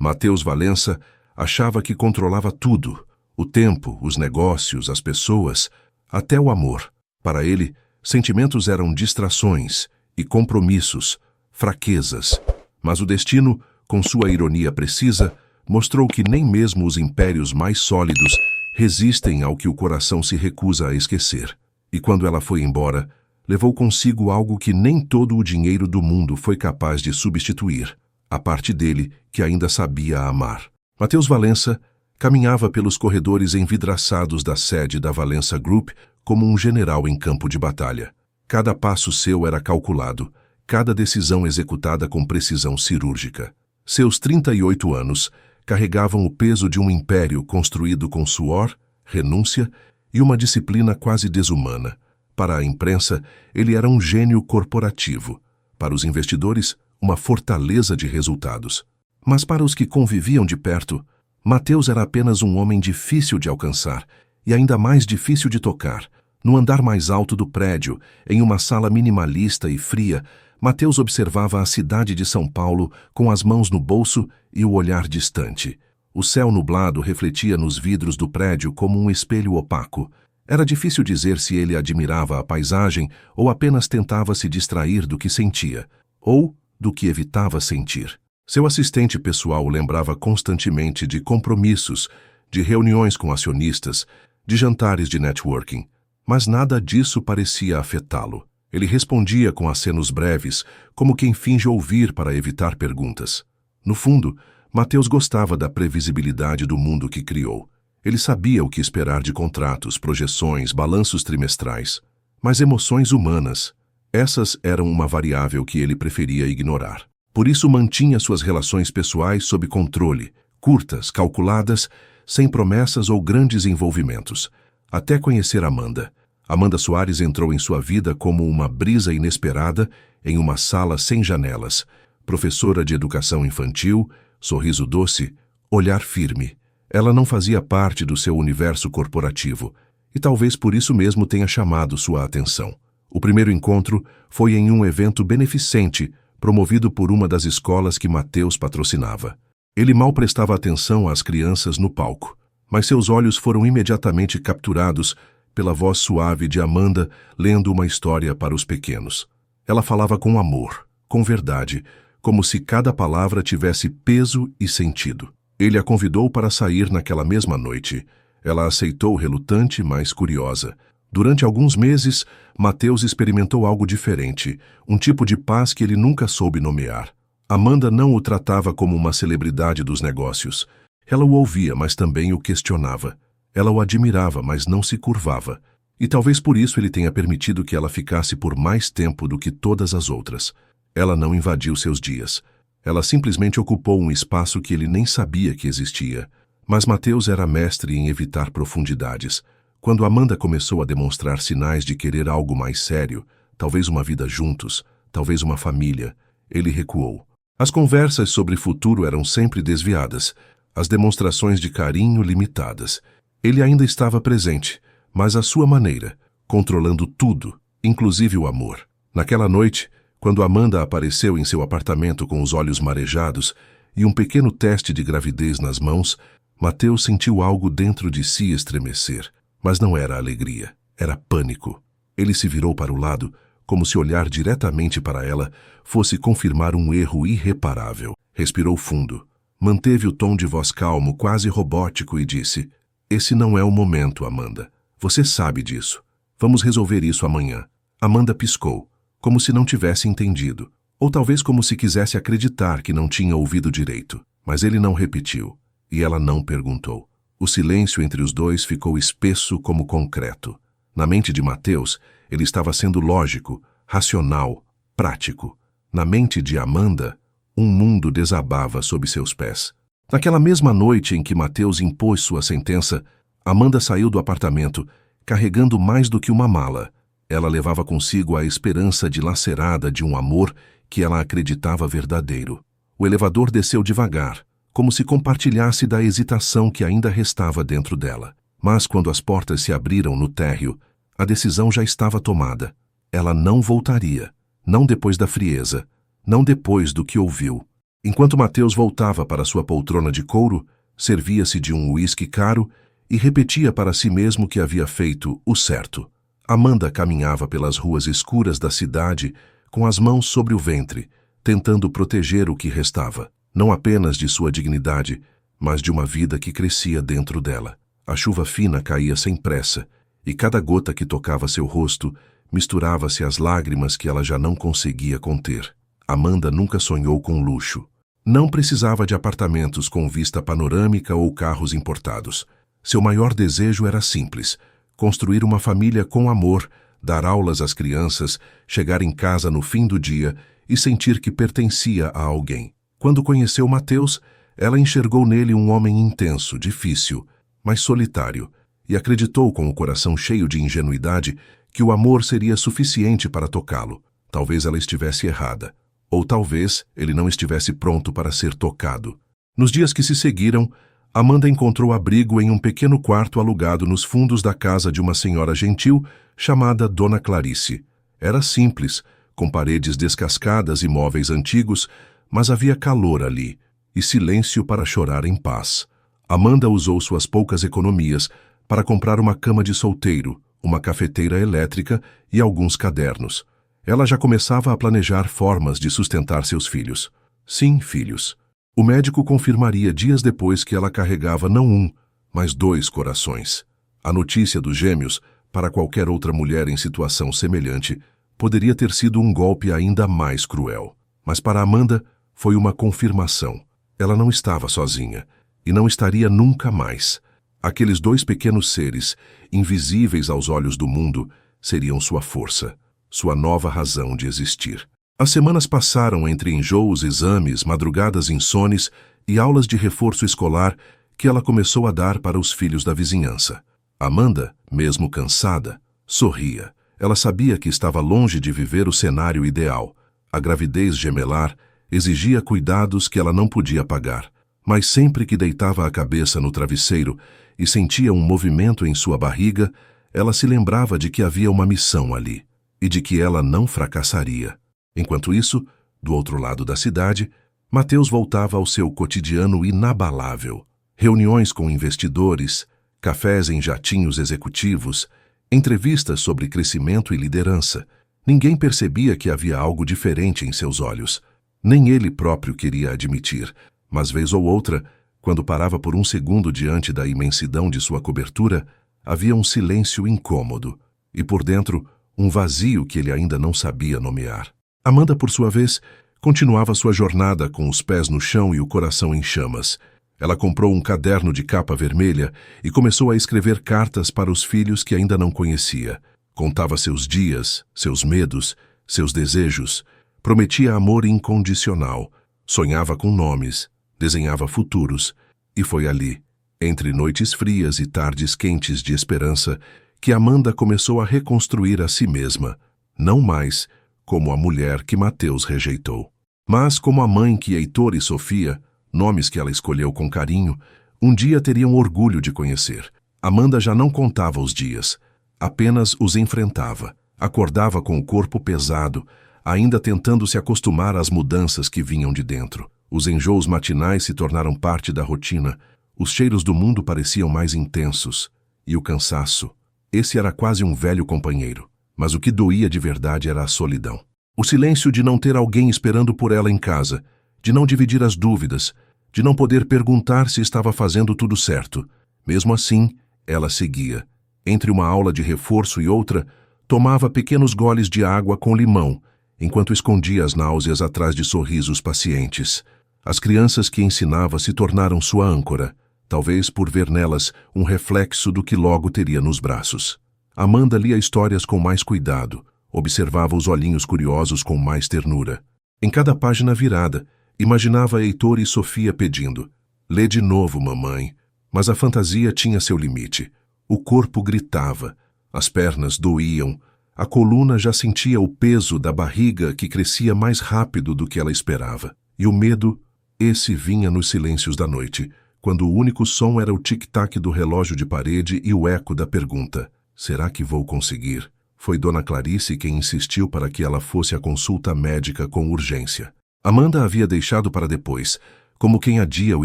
Matheus Valença achava que controlava tudo: o tempo, os negócios, as pessoas, até o amor. Para ele, sentimentos eram distrações e compromissos, fraquezas. Mas o destino, com sua ironia precisa, mostrou que nem mesmo os impérios mais sólidos resistem ao que o coração se recusa a esquecer. E quando ela foi embora, levou consigo algo que nem todo o dinheiro do mundo foi capaz de substituir: a parte dele que ainda sabia amar. Matheus Valença caminhava pelos corredores envidraçados da sede da Valença Group como um general em campo de batalha. Cada passo seu era calculado, cada decisão executada com precisão cirúrgica. Seus 38 anos carregavam o peso de um império construído com suor, renúncia e uma disciplina quase desumana. Para a imprensa, ele era um gênio corporativo. Para os investidores, uma fortaleza de resultados. Mas para os que conviviam de perto, Matheus era apenas um homem difícil de alcançar e ainda mais difícil de tocar. No andar mais alto do prédio, em uma sala minimalista e fria, Matheus observava a cidade de São Paulo com as mãos no bolso e o olhar distante. O céu nublado refletia nos vidros do prédio como um espelho opaco. Era difícil dizer se ele admirava a paisagem ou apenas tentava se distrair do que sentia, ou do que evitava sentir. Seu assistente pessoal o lembrava constantemente de compromissos, de reuniões com acionistas, de jantares de networking, mas nada disso parecia afetá-lo. Ele respondia com acenos breves, como quem finge ouvir para evitar perguntas. No fundo, Matheus gostava da previsibilidade do mundo que criou. Ele sabia o que esperar de contratos, projeções, balanços trimestrais. Mas emoções humanas, essas eram uma variável que ele preferia ignorar. Por isso mantinha suas relações pessoais sob controle, curtas, calculadas, sem promessas ou grandes envolvimentos. Até conhecer Amanda. Amanda Soares entrou em sua vida como uma brisa inesperada em uma sala sem janelas. Professora de educação infantil, sorriso doce, olhar firme. Ela não fazia parte do seu universo corporativo, e talvez por isso mesmo tenha chamado sua atenção. O primeiro encontro foi em um evento beneficente, promovido por uma das escolas que Matheus patrocinava. Ele mal prestava atenção às crianças no palco, mas seus olhos foram imediatamente capturados pela voz suave de Amanda lendo uma história para os pequenos. Ela falava com amor, com verdade, como se cada palavra tivesse peso e sentido. Ele a convidou para sair naquela mesma noite. Ela aceitou relutante, mas curiosa. Durante alguns meses, Matheus experimentou algo diferente, um tipo de paz que ele nunca soube nomear. Amanda não o tratava como uma celebridade dos negócios. Ela o ouvia, mas também o questionava. Ela o admirava, mas não se curvava. E talvez por isso ele tenha permitido que ela ficasse por mais tempo do que todas as outras. Ela não invadiu seus dias. Ela simplesmente ocupou um espaço que ele nem sabia que existia. Mas Matheus era mestre em evitar profundidades. Quando Amanda começou a demonstrar sinais de querer algo mais sério, talvez uma vida juntos, talvez uma família, ele recuou. As conversas sobre futuro eram sempre desviadas, as demonstrações de carinho limitadas. Ele ainda estava presente, mas à sua maneira, controlando tudo, inclusive o amor. Naquela noite, quando Amanda apareceu em seu apartamento com os olhos marejados e um pequeno teste de gravidez nas mãos, Matheus sentiu algo dentro de si estremecer. Mas não era alegria, era pânico. Ele se virou para o lado, como se olhar diretamente para ela fosse confirmar um erro irreparável. Respirou fundo, manteve o tom de voz calmo, quase robótico, e disse: "Esse não é o momento, Amanda. Você sabe disso. Vamos resolver isso amanhã." Amanda piscou, como se não tivesse entendido, ou talvez como se quisesse acreditar que não tinha ouvido direito. Mas ele não repetiu, e ela não perguntou. O silêncio entre os dois ficou espesso como concreto. Na mente de Matheus, ele estava sendo lógico, racional, prático. Na mente de Amanda, um mundo desabava sob seus pés. Naquela mesma noite em que Matheus impôs sua sentença, Amanda saiu do apartamento, carregando mais do que uma mala. Ela levava consigo a esperança dilacerada de um amor que ela acreditava verdadeiro. O elevador desceu devagar, como se compartilhasse da hesitação que ainda restava dentro dela. Mas quando as portas se abriram no térreo, a decisão já estava tomada. Ela não voltaria, não depois da frieza, não depois do que ouviu. Enquanto Mateus voltava para sua poltrona de couro, servia-se de um uísque caro e repetia para si mesmo que havia feito o certo. Amanda caminhava pelas ruas escuras da cidade com as mãos sobre o ventre, tentando proteger o que restava, não apenas de sua dignidade, mas de uma vida que crescia dentro dela. A chuva fina caía sem pressa, e cada gota que tocava seu rosto misturava-se às lágrimas que ela já não conseguia conter. Amanda nunca sonhou com luxo. Não precisava de apartamentos com vista panorâmica ou carros importados. Seu maior desejo era simples: construir uma família com amor, dar aulas às crianças, chegar em casa no fim do dia e sentir que pertencia a alguém. Quando conheceu Mateus, ela enxergou nele um homem intenso, difícil, mas solitário, e acreditou com o coração cheio de ingenuidade que o amor seria suficiente para tocá-lo. Talvez ela estivesse errada, ou talvez ele não estivesse pronto para ser tocado. Nos dias que se seguiram, Amanda encontrou abrigo em um pequeno quarto alugado nos fundos da casa de uma senhora gentil chamada Dona Clarice. Era simples, com paredes descascadas e móveis antigos, mas havia calor ali e silêncio para chorar em paz. Amanda usou suas poucas economias para comprar uma cama de solteiro, uma cafeteira elétrica e alguns cadernos. Ela já começava a planejar formas de sustentar seus filhos. Sim, filhos. O médico confirmaria dias depois que ela carregava não um, mas 2 corações. A notícia dos gêmeos, para qualquer outra mulher em situação semelhante, poderia ter sido um golpe ainda mais cruel. Mas para Amanda, foi uma confirmação. Ela não estava sozinha, e não estaria nunca mais. Aqueles 2 pequenos seres, invisíveis aos olhos do mundo, seriam sua força, sua nova razão de existir. As semanas passaram entre enjoos, exames, madrugadas insones e aulas de reforço escolar que ela começou a dar para os filhos da vizinhança. Amanda, mesmo cansada, sorria. Ela sabia que estava longe de viver o cenário ideal. A gravidez gemelar exigia cuidados que ela não podia pagar, mas sempre que deitava a cabeça no travesseiro e sentia um movimento em sua barriga, ela se lembrava de que havia uma missão ali e de que ela não fracassaria. Enquanto isso, do outro lado da cidade, Mateus voltava ao seu cotidiano inabalável. Reuniões com investidores, cafés em jatinhos executivos, entrevistas sobre crescimento e liderança. Ninguém percebia que havia algo diferente em seus olhos. Nem ele próprio queria admitir, mas vez ou outra, quando parava por um segundo diante da imensidão de sua cobertura, havia um silêncio incômodo, e por dentro, um vazio que ele ainda não sabia nomear. Amanda, por sua vez, continuava sua jornada com os pés no chão e o coração em chamas. Ela comprou um caderno de capa vermelha e começou a escrever cartas para os filhos que ainda não conhecia. Contava seus dias, seus medos, seus desejos. Prometia amor incondicional. Sonhava com nomes, desenhava futuros. E foi ali, entre noites frias e tardes quentes de esperança, que Amanda começou a reconstruir a si mesma. Não mais como a mulher que Mateus rejeitou, mas como a mãe que Heitor e Sofia, nomes que ela escolheu com carinho, um dia teriam orgulho de conhecer. Amanda já não contava os dias, apenas os enfrentava. Acordava com o corpo pesado, ainda tentando se acostumar às mudanças que vinham de dentro. Os enjoos matinais se tornaram parte da rotina, os cheiros do mundo pareciam mais intensos, e o cansaço. Esse era quase um velho companheiro. Mas o que doía de verdade era a solidão. O silêncio de não ter alguém esperando por ela em casa, de não dividir as dúvidas, de não poder perguntar se estava fazendo tudo certo. Mesmo assim, ela seguia. Entre uma aula de reforço e outra, tomava pequenos goles de água com limão, enquanto escondia as náuseas atrás de sorrisos pacientes. As crianças que ensinava se tornaram sua âncora, talvez por ver nelas um reflexo do que logo teria nos braços. Amanda lia histórias com mais cuidado, observava os olhinhos curiosos com mais ternura. Em cada página virada, imaginava Heitor e Sofia pedindo: "Lê de novo, mamãe." Mas a fantasia tinha seu limite. O corpo gritava, as pernas doíam, a coluna já sentia o peso da barriga que crescia mais rápido do que ela esperava. E o medo, esse vinha nos silêncios da noite, quando o único som era o tic-tac do relógio de parede e o eco da pergunta: "Será que vou conseguir?" Foi Dona Clarice quem insistiu para que ela fosse à consulta médica com urgência. Amanda havia deixado para depois, como quem adia o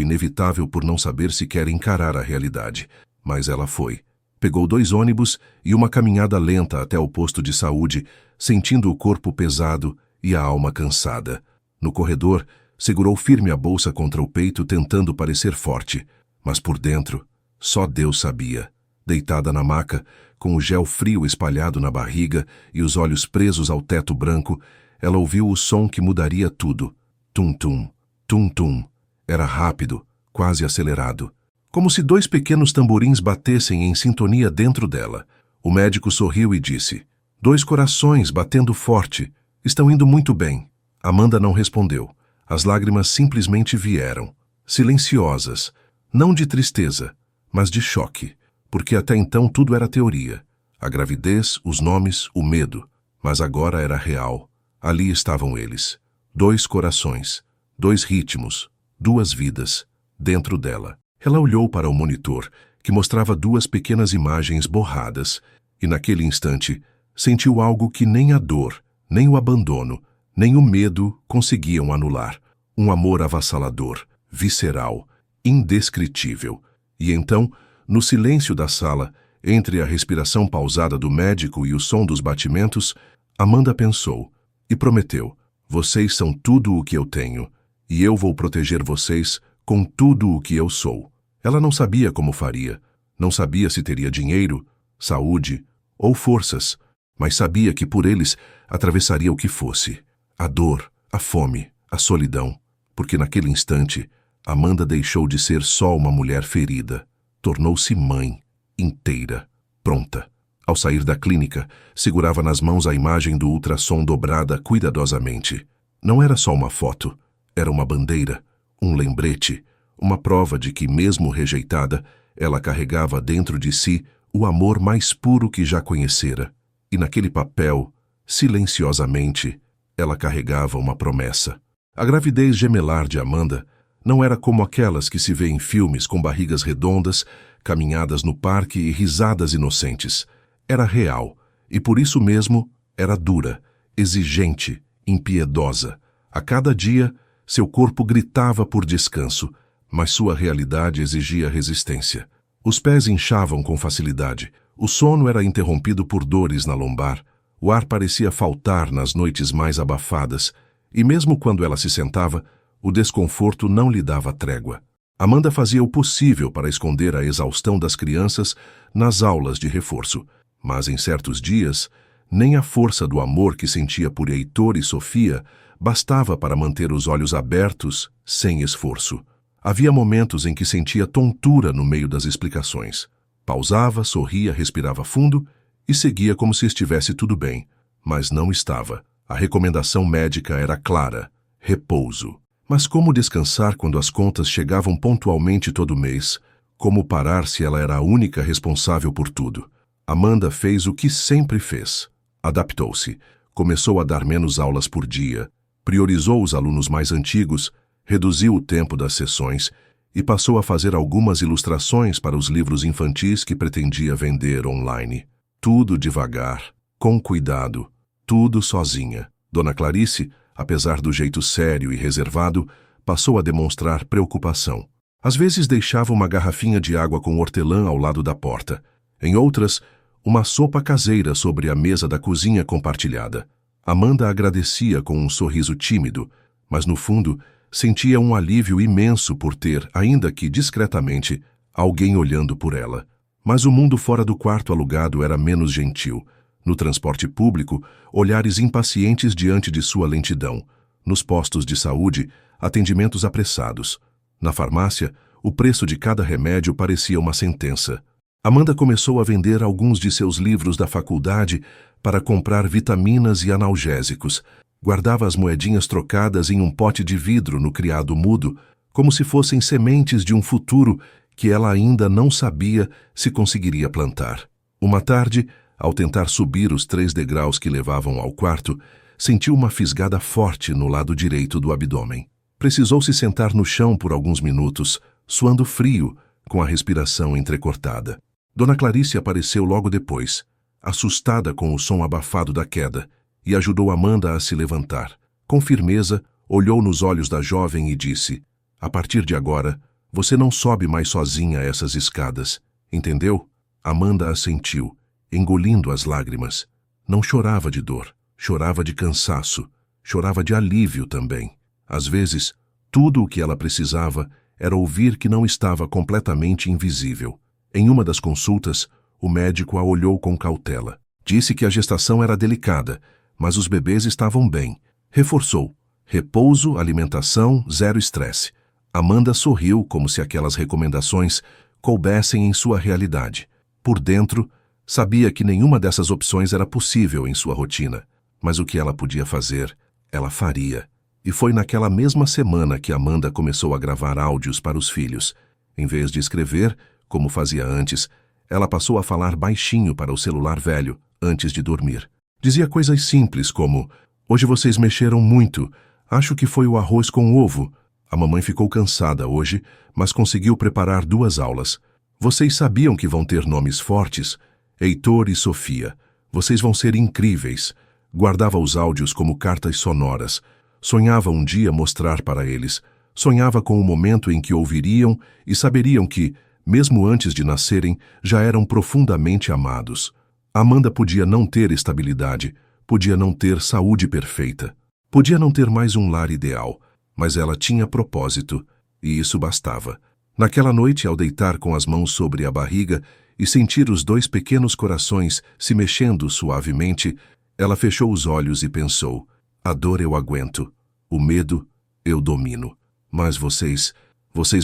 inevitável por não saber se quer encarar a realidade. Mas ela foi. Pegou 2 ônibus e uma caminhada lenta até o posto de saúde, sentindo o corpo pesado e a alma cansada. No corredor, segurou firme a bolsa contra o peito, tentando parecer forte. Mas por dentro, só Deus sabia. Deitada na maca, com o gel frio espalhado na barriga e os olhos presos ao teto branco, ela ouviu o som que mudaria tudo. Tum-tum, tum-tum. Era rápido, quase acelerado. Como se 2 pequenos tamborins batessem em sintonia dentro dela. O médico sorriu e disse: 2 corações batendo forte. Estão indo muito bem. Amanda não respondeu. As lágrimas simplesmente vieram. Silenciosas. Não de tristeza, mas de choque. Porque até então tudo era teoria. A gravidez, os nomes, o medo. Mas agora era real. Ali estavam eles. 2 corações. 2 ritmos. 2 vidas. Dentro dela. Ela olhou para o monitor, que mostrava 2 pequenas imagens borradas, e naquele instante sentiu algo que nem a dor, nem o abandono, nem o medo conseguiam anular. Um amor avassalador, visceral, indescritível. E então, no silêncio da sala, entre a respiração pausada do médico e o som dos batimentos, Amanda pensou e prometeu: vocês são tudo o que eu tenho, e eu vou proteger vocês com tudo o que eu sou. Ela não sabia como faria, não sabia se teria dinheiro, saúde ou forças, mas sabia que por eles atravessaria o que fosse. A dor, a fome, a solidão, porque naquele instante Amanda deixou de ser só uma mulher ferida, tornou-se mãe, inteira, pronta. Ao sair da clínica, segurava nas mãos a imagem do ultrassom dobrada cuidadosamente. Não era só uma foto, era uma bandeira, um lembrete, uma prova de que, mesmo rejeitada, ela carregava dentro de si o amor mais puro que já conhecera. E naquele papel, silenciosamente, ela carregava uma promessa. A gravidez gemelar de Amanda não era como aquelas que se vê em filmes com barrigas redondas, caminhadas no parque e risadas inocentes. Era real, e por isso mesmo era dura, exigente, impiedosa. A cada dia, seu corpo gritava por descanso, mas sua realidade exigia resistência. Os pés inchavam com facilidade, o sono era interrompido por dores na lombar, o ar parecia faltar nas noites mais abafadas, e mesmo quando ela se sentava, o desconforto não lhe dava trégua. Amanda fazia o possível para esconder a exaustão das crianças nas aulas de reforço, mas em certos dias, nem a força do amor que sentia por Heitor e Sofia bastava para manter os olhos abertos sem esforço. Havia momentos em que sentia tontura no meio das explicações. Pausava, sorria, respirava fundo e seguia como se estivesse tudo bem, mas não estava. A recomendação médica era clara: repouso. Mas como descansar quando as contas chegavam pontualmente todo mês? Como parar se ela era a única responsável por tudo? Amanda fez o que sempre fez. Adaptou-se. Começou a dar menos aulas por dia, priorizou os alunos mais antigos, reduziu o tempo das sessões e passou a fazer algumas ilustrações para os livros infantis que pretendia vender online. Tudo devagar, com cuidado, tudo sozinha. Dona Clarice, apesar do jeito sério e reservado, passou a demonstrar preocupação. Às vezes deixava uma garrafinha de água com hortelã ao lado da porta. Em outras, uma sopa caseira sobre a mesa da cozinha compartilhada. Amanda agradecia com um sorriso tímido, mas no fundo sentia um alívio imenso por ter, ainda que discretamente, alguém olhando por ela. Mas o mundo fora do quarto alugado era menos gentil. No transporte público, olhares impacientes diante de sua lentidão. Nos postos de saúde, atendimentos apressados. Na farmácia, o preço de cada remédio parecia uma sentença. Amanda começou a vender alguns de seus livros da faculdade para comprar vitaminas e analgésicos. Guardava as moedinhas trocadas em um pote de vidro no criado mudo, como se fossem sementes de um futuro que ela ainda não sabia se conseguiria plantar. Uma tarde, ao tentar subir os 3 degraus que levavam ao quarto, sentiu uma fisgada forte no lado direito do abdômen. Precisou se sentar no chão por alguns minutos, suando frio, com a respiração entrecortada. Dona Clarice apareceu logo depois, assustada com o som abafado da queda, e ajudou Amanda a se levantar. Com firmeza, olhou nos olhos da jovem e disse: "A partir de agora, você não sobe mais sozinha essas escadas, entendeu?" Amanda assentiu, engolindo as lágrimas. Não chorava de dor, chorava de cansaço, chorava de alívio também. Às vezes, tudo o que ela precisava era ouvir que não estava completamente invisível. Em uma das consultas, o médico a olhou com cautela. Disse que a gestação era delicada, mas os bebês estavam bem. Reforçou: repouso, alimentação, zero estresse. Amanda sorriu como se aquelas recomendações coubessem em sua realidade. Por dentro, sabia que nenhuma dessas opções era possível em sua rotina, mas o que ela podia fazer, ela faria. E foi naquela mesma semana que Amanda começou a gravar áudios para os filhos. Em vez de escrever, como fazia antes, ela passou a falar baixinho para o celular velho, antes de dormir. Dizia coisas simples como: "Hoje vocês mexeram muito. Acho que foi o arroz com ovo. A mamãe ficou cansada hoje, mas conseguiu preparar 2 aulas. Vocês sabiam que vão ter nomes fortes? Heitor e Sofia. Vocês vão ser incríveis." Guardava os áudios como cartas sonoras. Sonhava um dia mostrar para eles. Sonhava com o momento em que ouviriam e saberiam que, mesmo antes de nascerem, já eram profundamente amados. Amanda podia não ter estabilidade, podia não ter saúde perfeita, podia não ter mais um lar ideal, mas ela tinha propósito, e isso bastava. Naquela noite, ao deitar com as mãos sobre a barriga e sentir os 2 pequenos corações se mexendo suavemente, ela fechou os olhos e pensou: "A dor eu aguento, o medo eu domino. Mas vocês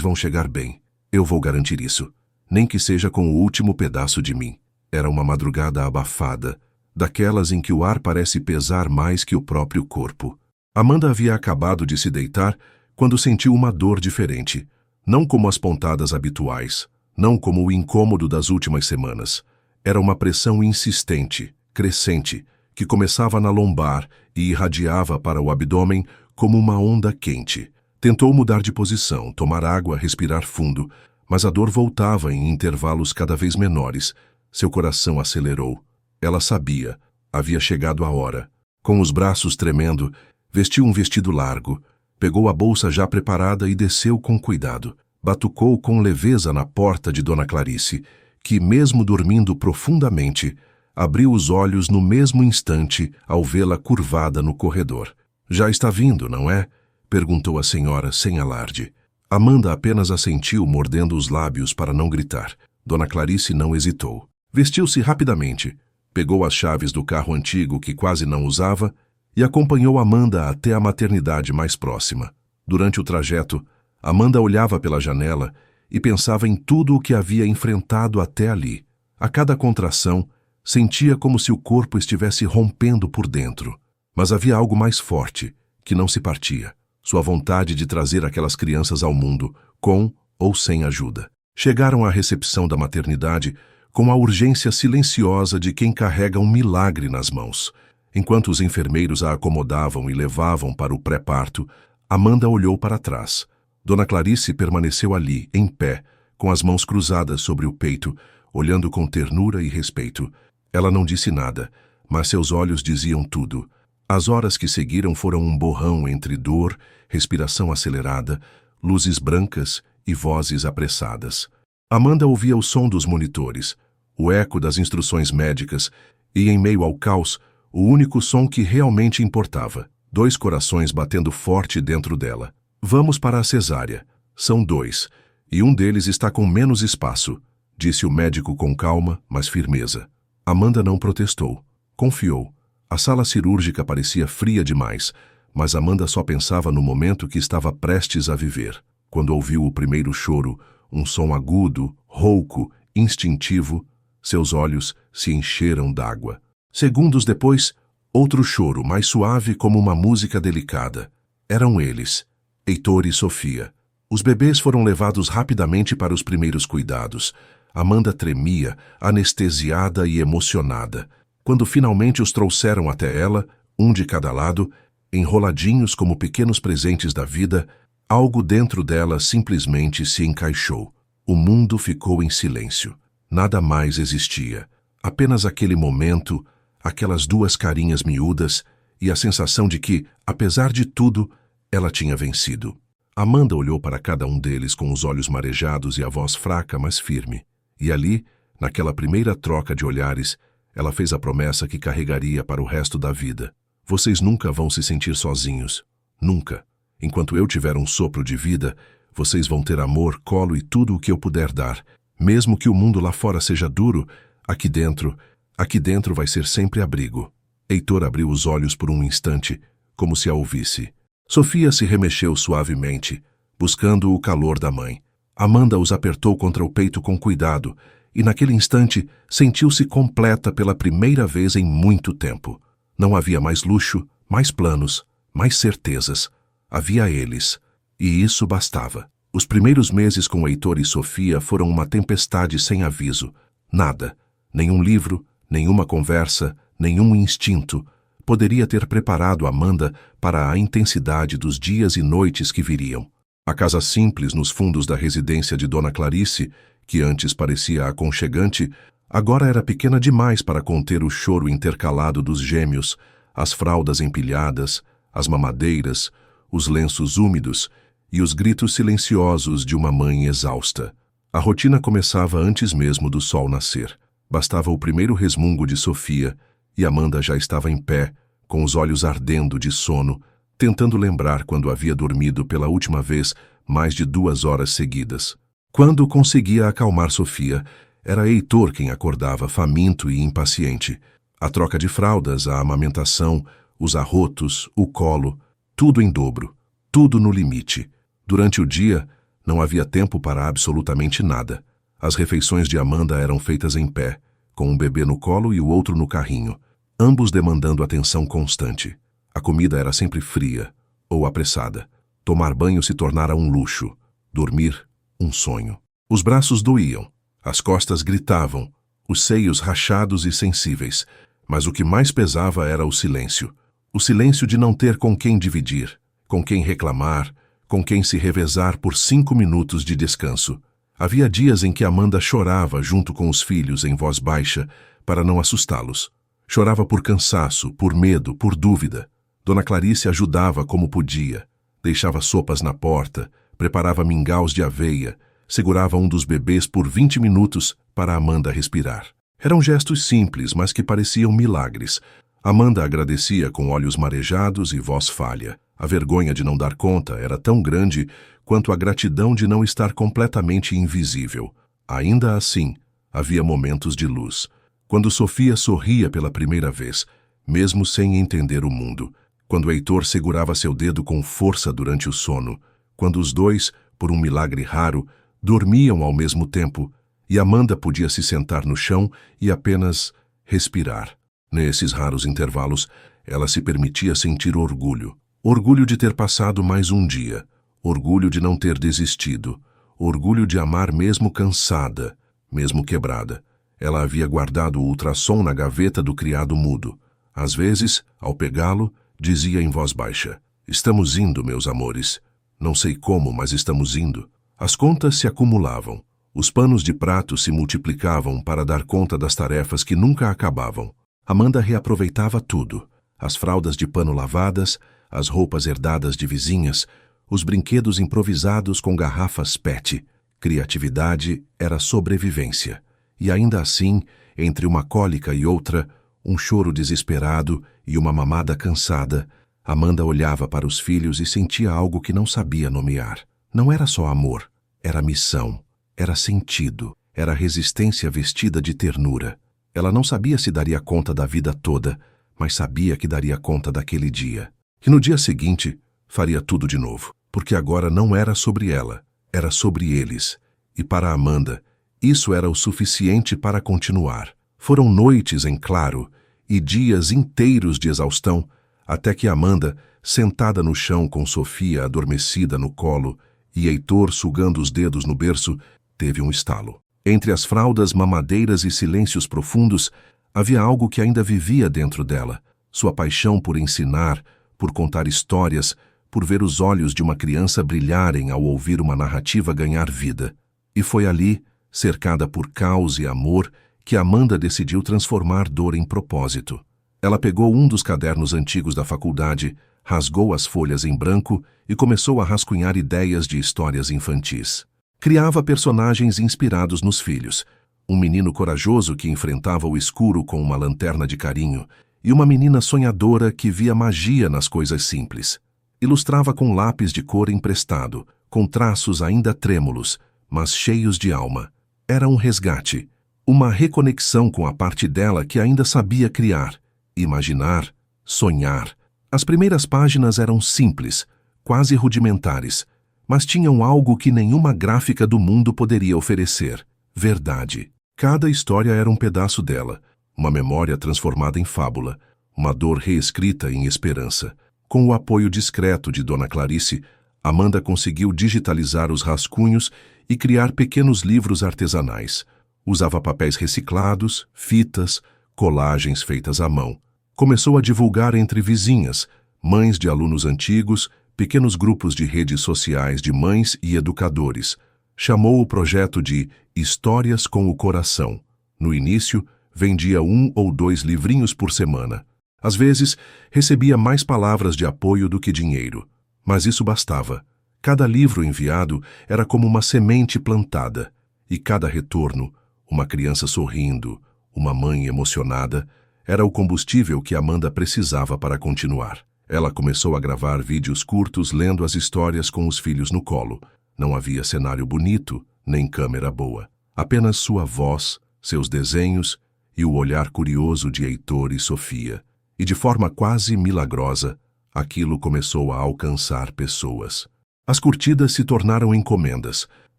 vão chegar bem. Eu vou garantir isso, nem que seja com o último pedaço de mim." Era uma madrugada abafada, daquelas em que o ar parece pesar mais que o próprio corpo. Amanda havia acabado de se deitar quando sentiu uma dor diferente, não como as pontadas habituais, não como o incômodo das últimas semanas. Era uma pressão insistente, crescente, que começava na lombar e irradiava para o abdômen como uma onda quente. Tentou mudar de posição, tomar água, respirar fundo, mas a dor voltava em intervalos cada vez menores. Seu coração acelerou. Ela sabia, havia chegado a hora. Com os braços tremendo, vestiu um vestido largo, pegou a bolsa já preparada e desceu com cuidado. Batucou com leveza na porta de Dona Clarice, que, mesmo dormindo profundamente, abriu os olhos no mesmo instante ao vê-la curvada no corredor. "Já está vindo, não é?" perguntou a senhora sem alarde. Amanda apenas assentiu, mordendo os lábios para não gritar. Dona Clarice não hesitou. Vestiu-se rapidamente, pegou as chaves do carro antigo que quase não usava e acompanhou Amanda até a maternidade mais próxima. Durante o trajeto, Amanda olhava pela janela e pensava em tudo o que havia enfrentado até ali. A cada contração, sentia como se o corpo estivesse rompendo por dentro. Mas havia algo mais forte, que não se partia: sua vontade de trazer aquelas crianças ao mundo, com ou sem ajuda. Chegaram à recepção da maternidade com a urgência silenciosa de quem carrega um milagre nas mãos. Enquanto os enfermeiros a acomodavam e levavam para o pré-parto, Amanda olhou para trás. Dona Clarice permaneceu ali, em pé, com as mãos cruzadas sobre o peito, olhando com ternura e respeito. Ela não disse nada, mas seus olhos diziam tudo. As horas que seguiram foram um borrão entre dor, respiração acelerada, luzes brancas e vozes apressadas. Amanda ouvia o som dos monitores, o eco das instruções médicas e, em meio ao caos, o único som que realmente importava: 2 corações batendo forte dentro dela. "Vamos para a cesárea. São 2, e um deles está com menos espaço", disse o médico com calma, mas firmeza. Amanda não protestou. Confiou. A sala cirúrgica parecia fria demais, mas Amanda só pensava no momento que estava prestes a viver. Quando ouviu o primeiro choro, um som agudo, rouco, instintivo, seus olhos se encheram d'água. Segundos depois, outro choro, mais suave como uma música delicada. Eram eles, Heitor e Sofia. Os bebês foram levados rapidamente para os primeiros cuidados. Amanda tremia, anestesiada e emocionada. Quando finalmente os trouxeram até ela, um de cada lado, enroladinhos como pequenos presentes da vida, algo dentro dela simplesmente se encaixou. O mundo ficou em silêncio. Nada mais existia. Apenas aquele momento, aquelas 2 carinhas miúdas e a sensação de que, apesar de tudo, Ela tinha vencido. Amanda olhou para cada um deles com os olhos marejados e a voz fraca, mas firme. E ali, naquela primeira troca de olhares, ela fez a promessa que carregaria para o resto da vida. Vocês nunca vão se sentir sozinhos. Nunca. Enquanto eu tiver um sopro de vida, vocês vão ter amor, colo e tudo o que eu puder dar. Mesmo que o mundo lá fora seja duro, aqui dentro vai ser sempre abrigo. Heitor abriu os olhos por um instante, como se a ouvisse. Sofia se remexeu suavemente, buscando o calor da mãe. Amanda os apertou contra o peito com cuidado, e naquele instante sentiu-se completa pela primeira vez em muito tempo. Não havia mais luxo, mais planos, mais certezas. Havia eles, e isso bastava. Os primeiros meses com Heitor e Sofia foram uma tempestade sem aviso. Nada, nenhum livro, nenhuma conversa, nenhum instinto poderia ter preparado Amanda para a intensidade dos dias e noites que viriam. A casa simples nos fundos da residência de Dona Clarice, que antes parecia aconchegante, agora era pequena demais para conter o choro intercalado dos gêmeos, as fraldas empilhadas, as mamadeiras, os lenços úmidos e os gritos silenciosos de uma mãe exausta. A rotina começava antes mesmo do sol nascer. Bastava o primeiro resmungo de Sofia e Amanda já estava em pé, com os olhos ardendo de sono, tentando lembrar quando havia dormido pela última vez mais de 2 horas seguidas. Quando conseguia acalmar Sofia, era Heitor quem acordava faminto e impaciente. A troca de fraldas, a amamentação, os arrotos, o colo, tudo em dobro, tudo no limite. Durante o dia, não havia tempo para absolutamente nada. As refeições de Amanda eram feitas em pé, com um bebê no colo e o outro no carrinho, ambos demandando atenção constante. A comida era sempre fria ou apressada. Tomar banho se tornara um luxo. Dormir, um sonho. Os braços doíam, as costas gritavam, os seios rachados e sensíveis. Mas o que mais pesava era o silêncio. O silêncio de não ter com quem dividir, com quem reclamar, com quem se revezar por 5 minutos de descanso. Havia dias em que Amanda chorava junto com os filhos em voz baixa para não assustá-los. Chorava por cansaço, por medo, por dúvida. Dona Clarice ajudava como podia. Deixava sopas na porta, preparava mingaus de aveia, segurava um dos bebês por 20 minutos para Amanda respirar. Eram gestos simples, mas que pareciam milagres. Amanda agradecia com olhos marejados e voz falha. A vergonha de não dar conta era tão grande quanto a gratidão de não estar completamente invisível. Ainda assim, havia momentos de luz. Quando Sofia sorria pela primeira vez, mesmo sem entender o mundo. Quando Heitor segurava seu dedo com força durante o sono. Quando os dois, por um milagre raro, dormiam ao mesmo tempo e Amanda podia se sentar no chão e apenas respirar. Nesses raros intervalos, ela se permitia sentir orgulho. Orgulho de ter passado mais um dia. Orgulho de não ter desistido. Orgulho de amar mesmo cansada, mesmo quebrada. Ela havia guardado o ultrassom na gaveta do criado mudo. Às vezes, ao pegá-lo, dizia em voz baixa: "Estamos indo, meus amores. Não sei como, mas estamos indo." As contas se acumulavam. Os panos de prato se multiplicavam para dar conta das tarefas que nunca acabavam. Amanda reaproveitava tudo. As fraldas de pano lavadas, as roupas herdadas de vizinhas, os brinquedos improvisados com garrafas PET. Criatividade era sobrevivência. E ainda assim, entre uma cólica e outra, um choro desesperado e uma mamada cansada, Amanda olhava para os filhos e sentia algo que não sabia nomear. Não era só amor, era missão, era sentido, era resistência vestida de ternura. Ela não sabia se daria conta da vida toda, mas sabia que daria conta daquele dia. E no dia seguinte, faria tudo de novo, porque agora não era sobre ela, era sobre eles. E para Amanda, isso era o suficiente para continuar. Foram noites em claro e dias inteiros de exaustão, até que Amanda, sentada no chão com Sofia adormecida no colo e Heitor sugando os dedos no berço, teve um estalo. Entre as fraldas, mamadeiras e silêncios profundos, havia algo que ainda vivia dentro dela. Sua paixão por ensinar, por contar histórias, por ver os olhos de uma criança brilharem ao ouvir uma narrativa ganhar vida. E foi ali, cercada por caos e amor, que Amanda decidiu transformar dor em propósito. Ela pegou um dos cadernos antigos da faculdade, rasgou as folhas em branco e começou a rascunhar ideias de histórias infantis. Criava personagens inspirados nos filhos. Um menino corajoso que enfrentava o escuro com uma lanterna de carinho e uma menina sonhadora que via magia nas coisas simples. Ilustrava com lápis de cor emprestado, com traços ainda trêmulos, mas cheios de alma. Era um resgate, uma reconexão com a parte dela que ainda sabia criar, imaginar, sonhar. As primeiras páginas eram simples, quase rudimentares, mas tinham algo que nenhuma gráfica do mundo poderia oferecer: verdade. Cada história era um pedaço dela, uma memória transformada em fábula, uma dor reescrita em esperança. Com o apoio discreto de Dona Clarice, Amanda conseguiu digitalizar os rascunhos e criar pequenos livros artesanais. Usava papéis reciclados, fitas, colagens feitas à mão. Começou a divulgar entre vizinhas, mães de alunos antigos, pequenos grupos de redes sociais de mães e educadores. Chamou o projeto de Histórias com o Coração. No início, vendia 1 ou 2 livrinhos por semana. Às vezes, recebia mais palavras de apoio do que dinheiro. Mas isso bastava. Cada livro enviado era como uma semente plantada. E cada retorno, uma criança sorrindo, uma mãe emocionada, era o combustível que Amanda precisava para continuar. Ela começou a gravar vídeos curtos lendo as histórias com os filhos no colo. Não havia cenário bonito, nem câmera boa. Apenas sua voz, seus desenhos e o olhar curioso de Heitor e Sofia. E de forma quase milagrosa, aquilo começou a alcançar pessoas. As curtidas se tornaram encomendas.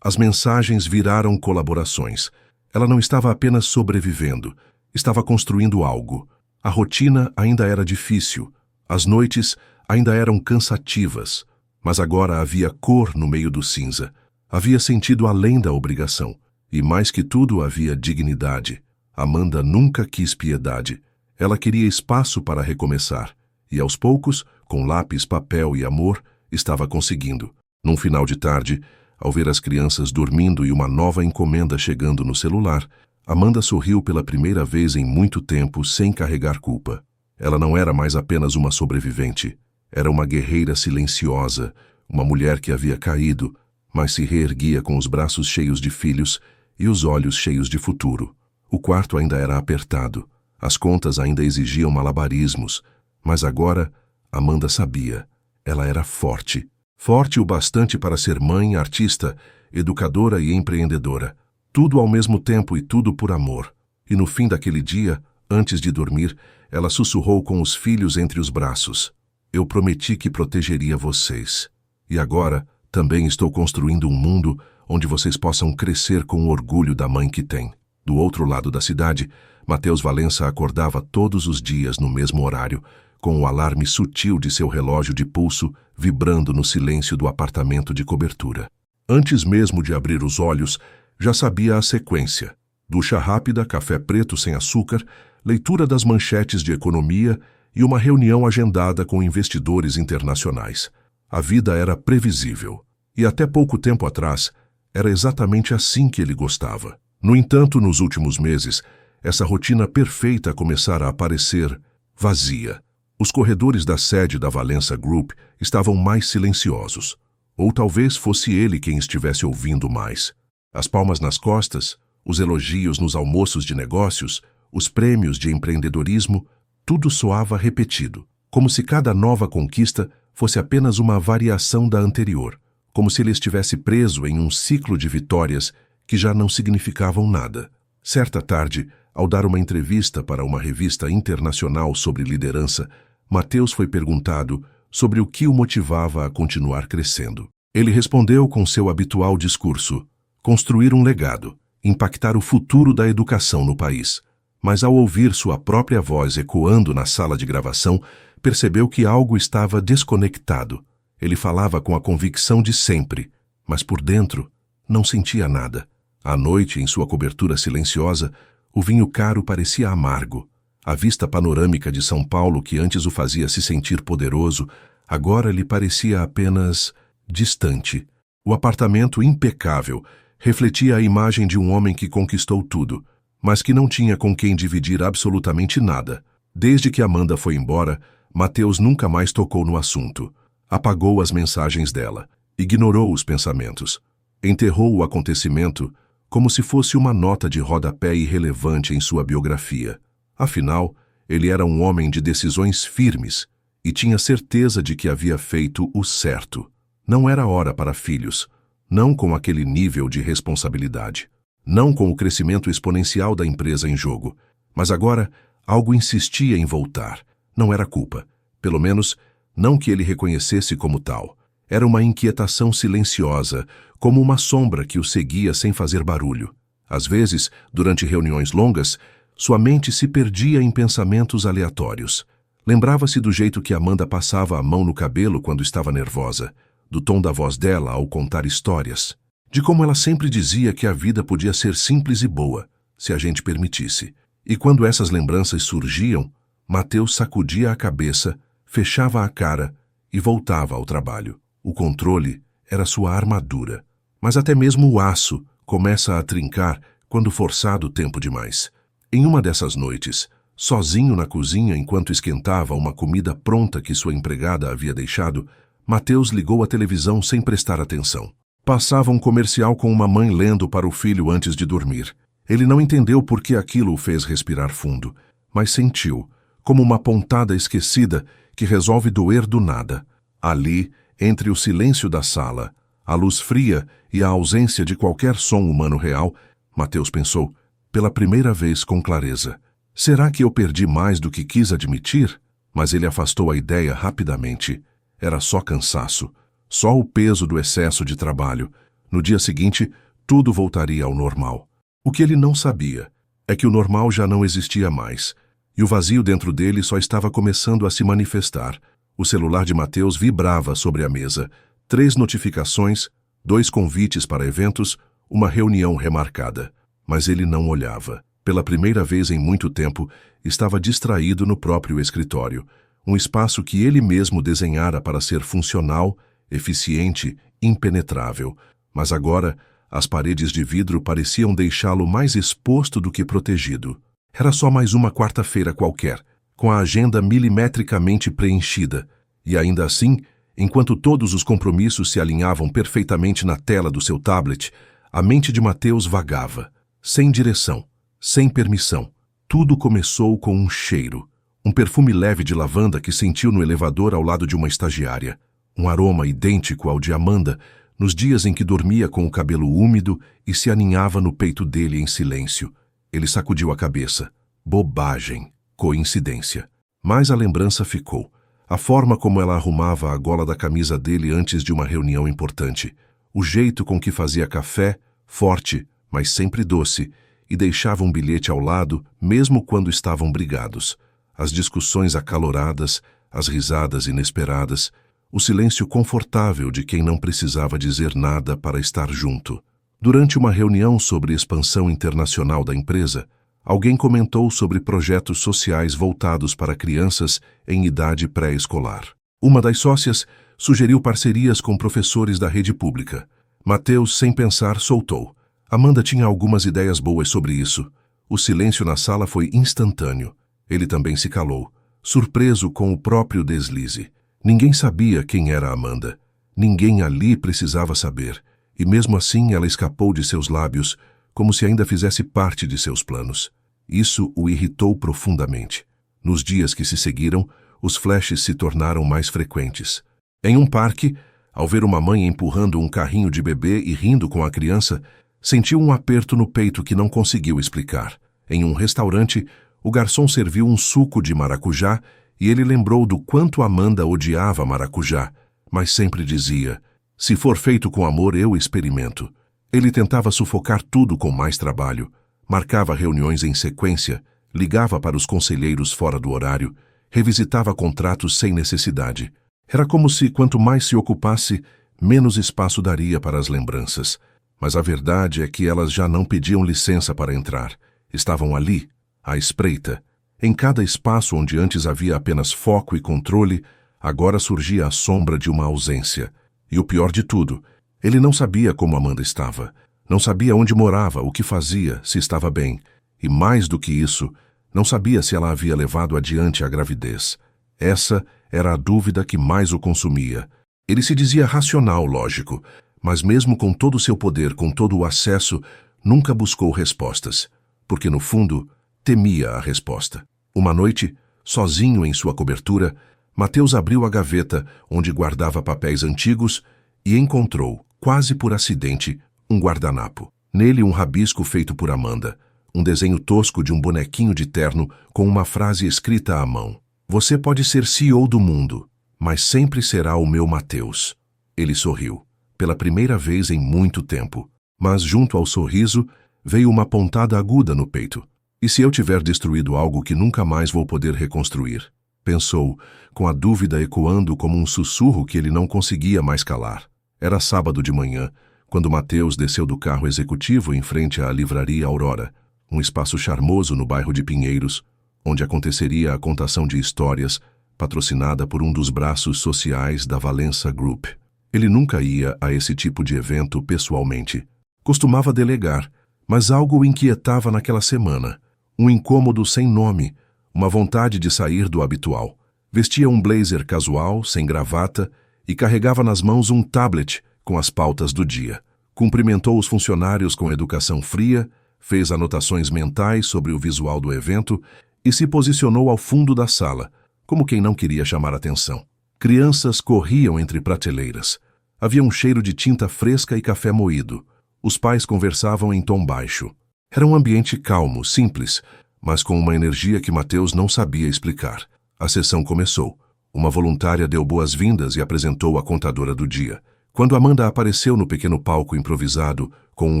As mensagens viraram colaborações. Ela não estava apenas sobrevivendo, estava construindo algo. A rotina ainda era difícil. As noites ainda eram cansativas. Mas agora havia cor no meio do cinza. Havia sentido além da obrigação. E mais que tudo havia dignidade. Amanda nunca quis piedade. Ela queria espaço para recomeçar. E aos poucos, com lápis, papel e amor, estava conseguindo. Num final de tarde, ao ver as crianças dormindo e uma nova encomenda chegando no celular, Amanda sorriu pela primeira vez em muito tempo sem carregar culpa. Ela não era mais apenas uma sobrevivente. Era uma guerreira silenciosa, uma mulher que havia caído, mas se reerguia com os braços cheios de filhos e os olhos cheios de futuro. O quarto ainda era apertado. As contas ainda exigiam malabarismos, mas agora Amanda sabia. Ela era forte. Forte o bastante para ser mãe, artista, educadora e empreendedora. Tudo ao mesmo tempo e tudo por amor. E no fim daquele dia, antes de dormir, ela sussurrou com os filhos entre os braços: "Eu prometi que protegeria vocês. E agora também estou construindo um mundo onde vocês possam crescer com o orgulho da mãe que têm." Do outro lado da cidade, Matheus Valença acordava todos os dias no mesmo horário, com o alarme sutil de seu relógio de pulso vibrando no silêncio do apartamento de cobertura. Antes mesmo de abrir os olhos, já sabia a sequência: ducha rápida, café preto sem açúcar, leitura das manchetes de economia e uma reunião agendada com investidores internacionais. A vida era previsível. E até pouco tempo atrás, era exatamente assim que ele gostava. No entanto, nos últimos meses, essa rotina perfeita começara a parecer vazia. Os corredores da sede da Valença Group estavam mais silenciosos. Ou talvez fosse ele quem estivesse ouvindo mais. As palmas nas costas, os elogios nos almoços de negócios, os prêmios de empreendedorismo, tudo soava repetido, como se cada nova conquista fosse apenas uma variação da anterior, como se ele estivesse preso em um ciclo de vitórias que já não significavam nada. Certa tarde, ao dar uma entrevista para uma revista internacional sobre liderança, Matheus foi perguntado sobre o que o motivava a continuar crescendo. Ele respondeu com seu habitual discurso: construir um legado, impactar o futuro da educação no país. Mas ao ouvir sua própria voz ecoando na sala de gravação, percebeu que algo estava desconectado. Ele falava com a convicção de sempre, mas por dentro não sentia nada. À noite, em sua cobertura silenciosa, o vinho caro parecia amargo. A vista panorâmica de São Paulo, que antes o fazia se sentir poderoso, agora lhe parecia apenas distante. O apartamento impecável refletia a imagem de um homem que conquistou tudo, mas que não tinha com quem dividir absolutamente nada. Desde que Amanda foi embora, Mateus nunca mais tocou no assunto. Apagou as mensagens dela. Ignorou os pensamentos. Enterrou o acontecimento como se fosse uma nota de rodapé irrelevante em sua biografia. Afinal, ele era um homem de decisões firmes e tinha certeza de que havia feito o certo. Não era hora para filhos, não com aquele nível de responsabilidade, não com o crescimento exponencial da empresa em jogo. Mas agora, algo insistia em voltar. Não era culpa, pelo menos, não que ele reconhecesse como tal. Era uma inquietação silenciosa, como uma sombra que o seguia sem fazer barulho. Às vezes, durante reuniões longas, sua mente se perdia em pensamentos aleatórios. Lembrava-se do jeito que Amanda passava a mão no cabelo quando estava nervosa, do tom da voz dela ao contar histórias, de como ela sempre dizia que a vida podia ser simples e boa, se a gente permitisse. E quando essas lembranças surgiam, Mateus sacudia a cabeça, fechava a cara e voltava ao trabalho. O controle era sua armadura, mas até mesmo o aço começa a trincar quando forçado tempo demais. Em uma dessas noites, sozinho na cozinha enquanto esquentava uma comida pronta que sua empregada havia deixado, Mateus ligou a televisão sem prestar atenção. Passava um comercial com uma mãe lendo para o filho antes de dormir. Ele não entendeu por que aquilo o fez respirar fundo, mas sentiu, como uma pontada esquecida que resolve doer do nada. Ali, entre o silêncio da sala, a luz fria e a ausência de qualquer som humano real, Mateus pensou, pela primeira vez com clareza: será que eu perdi mais do que quis admitir? Mas ele afastou a ideia rapidamente. Era só cansaço, só o peso do excesso de trabalho. No dia seguinte, tudo voltaria ao normal. O que ele não sabia é que o normal já não existia mais, e o vazio dentro dele só estava começando a se manifestar. O celular de Mateus vibrava sobre a mesa. 3 notificações, 2 convites para eventos, uma reunião remarcada. Mas ele não olhava. Pela primeira vez em muito tempo, estava distraído no próprio escritório, um espaço que ele mesmo desenhara para ser funcional, eficiente, impenetrável. Mas agora, as paredes de vidro pareciam deixá-lo mais exposto do que protegido. Era só mais uma quarta-feira qualquer, com a agenda milimetricamente preenchida. E ainda assim, enquanto todos os compromissos se alinhavam perfeitamente na tela do seu tablet, a mente de Mateus vagava, sem direção, sem permissão. Tudo começou com um cheiro, um perfume leve de lavanda que sentiu no elevador ao lado de uma estagiária, um aroma idêntico ao de Amanda, nos dias em que dormia com o cabelo úmido e se aninhava no peito dele em silêncio. Ele sacudiu a cabeça. Bobagem, coincidência. Mas a lembrança ficou. A forma como ela arrumava a gola da camisa dele antes de uma reunião importante. O jeito com que fazia café, forte, mas sempre doce, e deixava um bilhete ao lado, mesmo quando estavam brigados. As discussões acaloradas, as risadas inesperadas, o silêncio confortável de quem não precisava dizer nada para estar junto. Durante uma reunião sobre expansão internacional da empresa, alguém comentou sobre projetos sociais voltados para crianças em idade pré-escolar. Uma das sócias sugeriu parcerias com professores da rede pública. Mateus, sem pensar, soltou. Amanda tinha algumas ideias boas sobre isso. O silêncio na sala foi instantâneo. Ele também se calou, surpreso com o próprio deslize. Ninguém sabia quem era Amanda. Ninguém ali precisava saber. E mesmo assim ela escapou de seus lábios, como se ainda fizesse parte de seus planos. Isso o irritou profundamente. Nos dias que se seguiram, os flashes se tornaram mais frequentes. Em um parque, ao ver uma mãe empurrando um carrinho de bebê e rindo com a criança, sentiu um aperto no peito que não conseguiu explicar. Em um restaurante, o garçom serviu um suco de maracujá e ele lembrou do quanto Amanda odiava maracujá, mas sempre dizia: se for feito com amor, eu experimento. Ele tentava sufocar tudo com mais trabalho, marcava reuniões em sequência, ligava para os conselheiros fora do horário, revisitava contratos sem necessidade. Era como se, quanto mais se ocupasse, menos espaço daria para as lembranças. Mas a verdade é que elas já não pediam licença para entrar. Estavam ali, à espreita. Em cada espaço onde antes havia apenas foco e controle, agora surgia a sombra de uma ausência. E o pior de tudo, ele não sabia como Amanda estava. Não sabia onde morava, o que fazia, se estava bem. E mais do que isso, não sabia se ela havia levado adiante a gravidez. Essa era a dúvida que mais o consumia. Ele se dizia racional, lógico, mas mesmo com todo o seu poder, com todo o acesso, nunca buscou respostas, porque no fundo temia a resposta. Uma noite, sozinho em sua cobertura, Mateus abriu a gaveta onde guardava papéis antigos e encontrou, quase por acidente, um guardanapo. Nele um rabisco feito por Amanda, um desenho tosco de um bonequinho de terno com uma frase escrita à mão. Você pode ser CEO do mundo, mas sempre será o meu Mateus. Ele sorriu, pela primeira vez em muito tempo, mas junto ao sorriso veio uma pontada aguda no peito. E se eu tiver destruído algo que nunca mais vou poder reconstruir? Pensou, com a dúvida ecoando como um sussurro que ele não conseguia mais calar. Era sábado de manhã, quando Mateus desceu do carro executivo em frente à livraria Aurora, um espaço charmoso no bairro de Pinheiros, onde aconteceria a contação de histórias, patrocinada por um dos braços sociais da Valença Group. Ele nunca ia a esse tipo de evento pessoalmente. Costumava delegar, mas algo o inquietava naquela semana. Um incômodo sem nome, uma vontade de sair do habitual. Vestia um blazer casual, sem gravata, e carregava nas mãos um tablet com as pautas do dia. Cumprimentou os funcionários com educação fria, fez anotações mentais sobre o visual do evento e se posicionou ao fundo da sala, como quem não queria chamar atenção. Crianças corriam entre prateleiras. Havia um cheiro de tinta fresca e café moído. Os pais conversavam em tom baixo. Era um ambiente calmo, simples, mas com uma energia que Mateus não sabia explicar. A sessão começou. Uma voluntária deu boas-vindas e apresentou a contadora do dia. Quando Amanda apareceu no pequeno palco improvisado, com um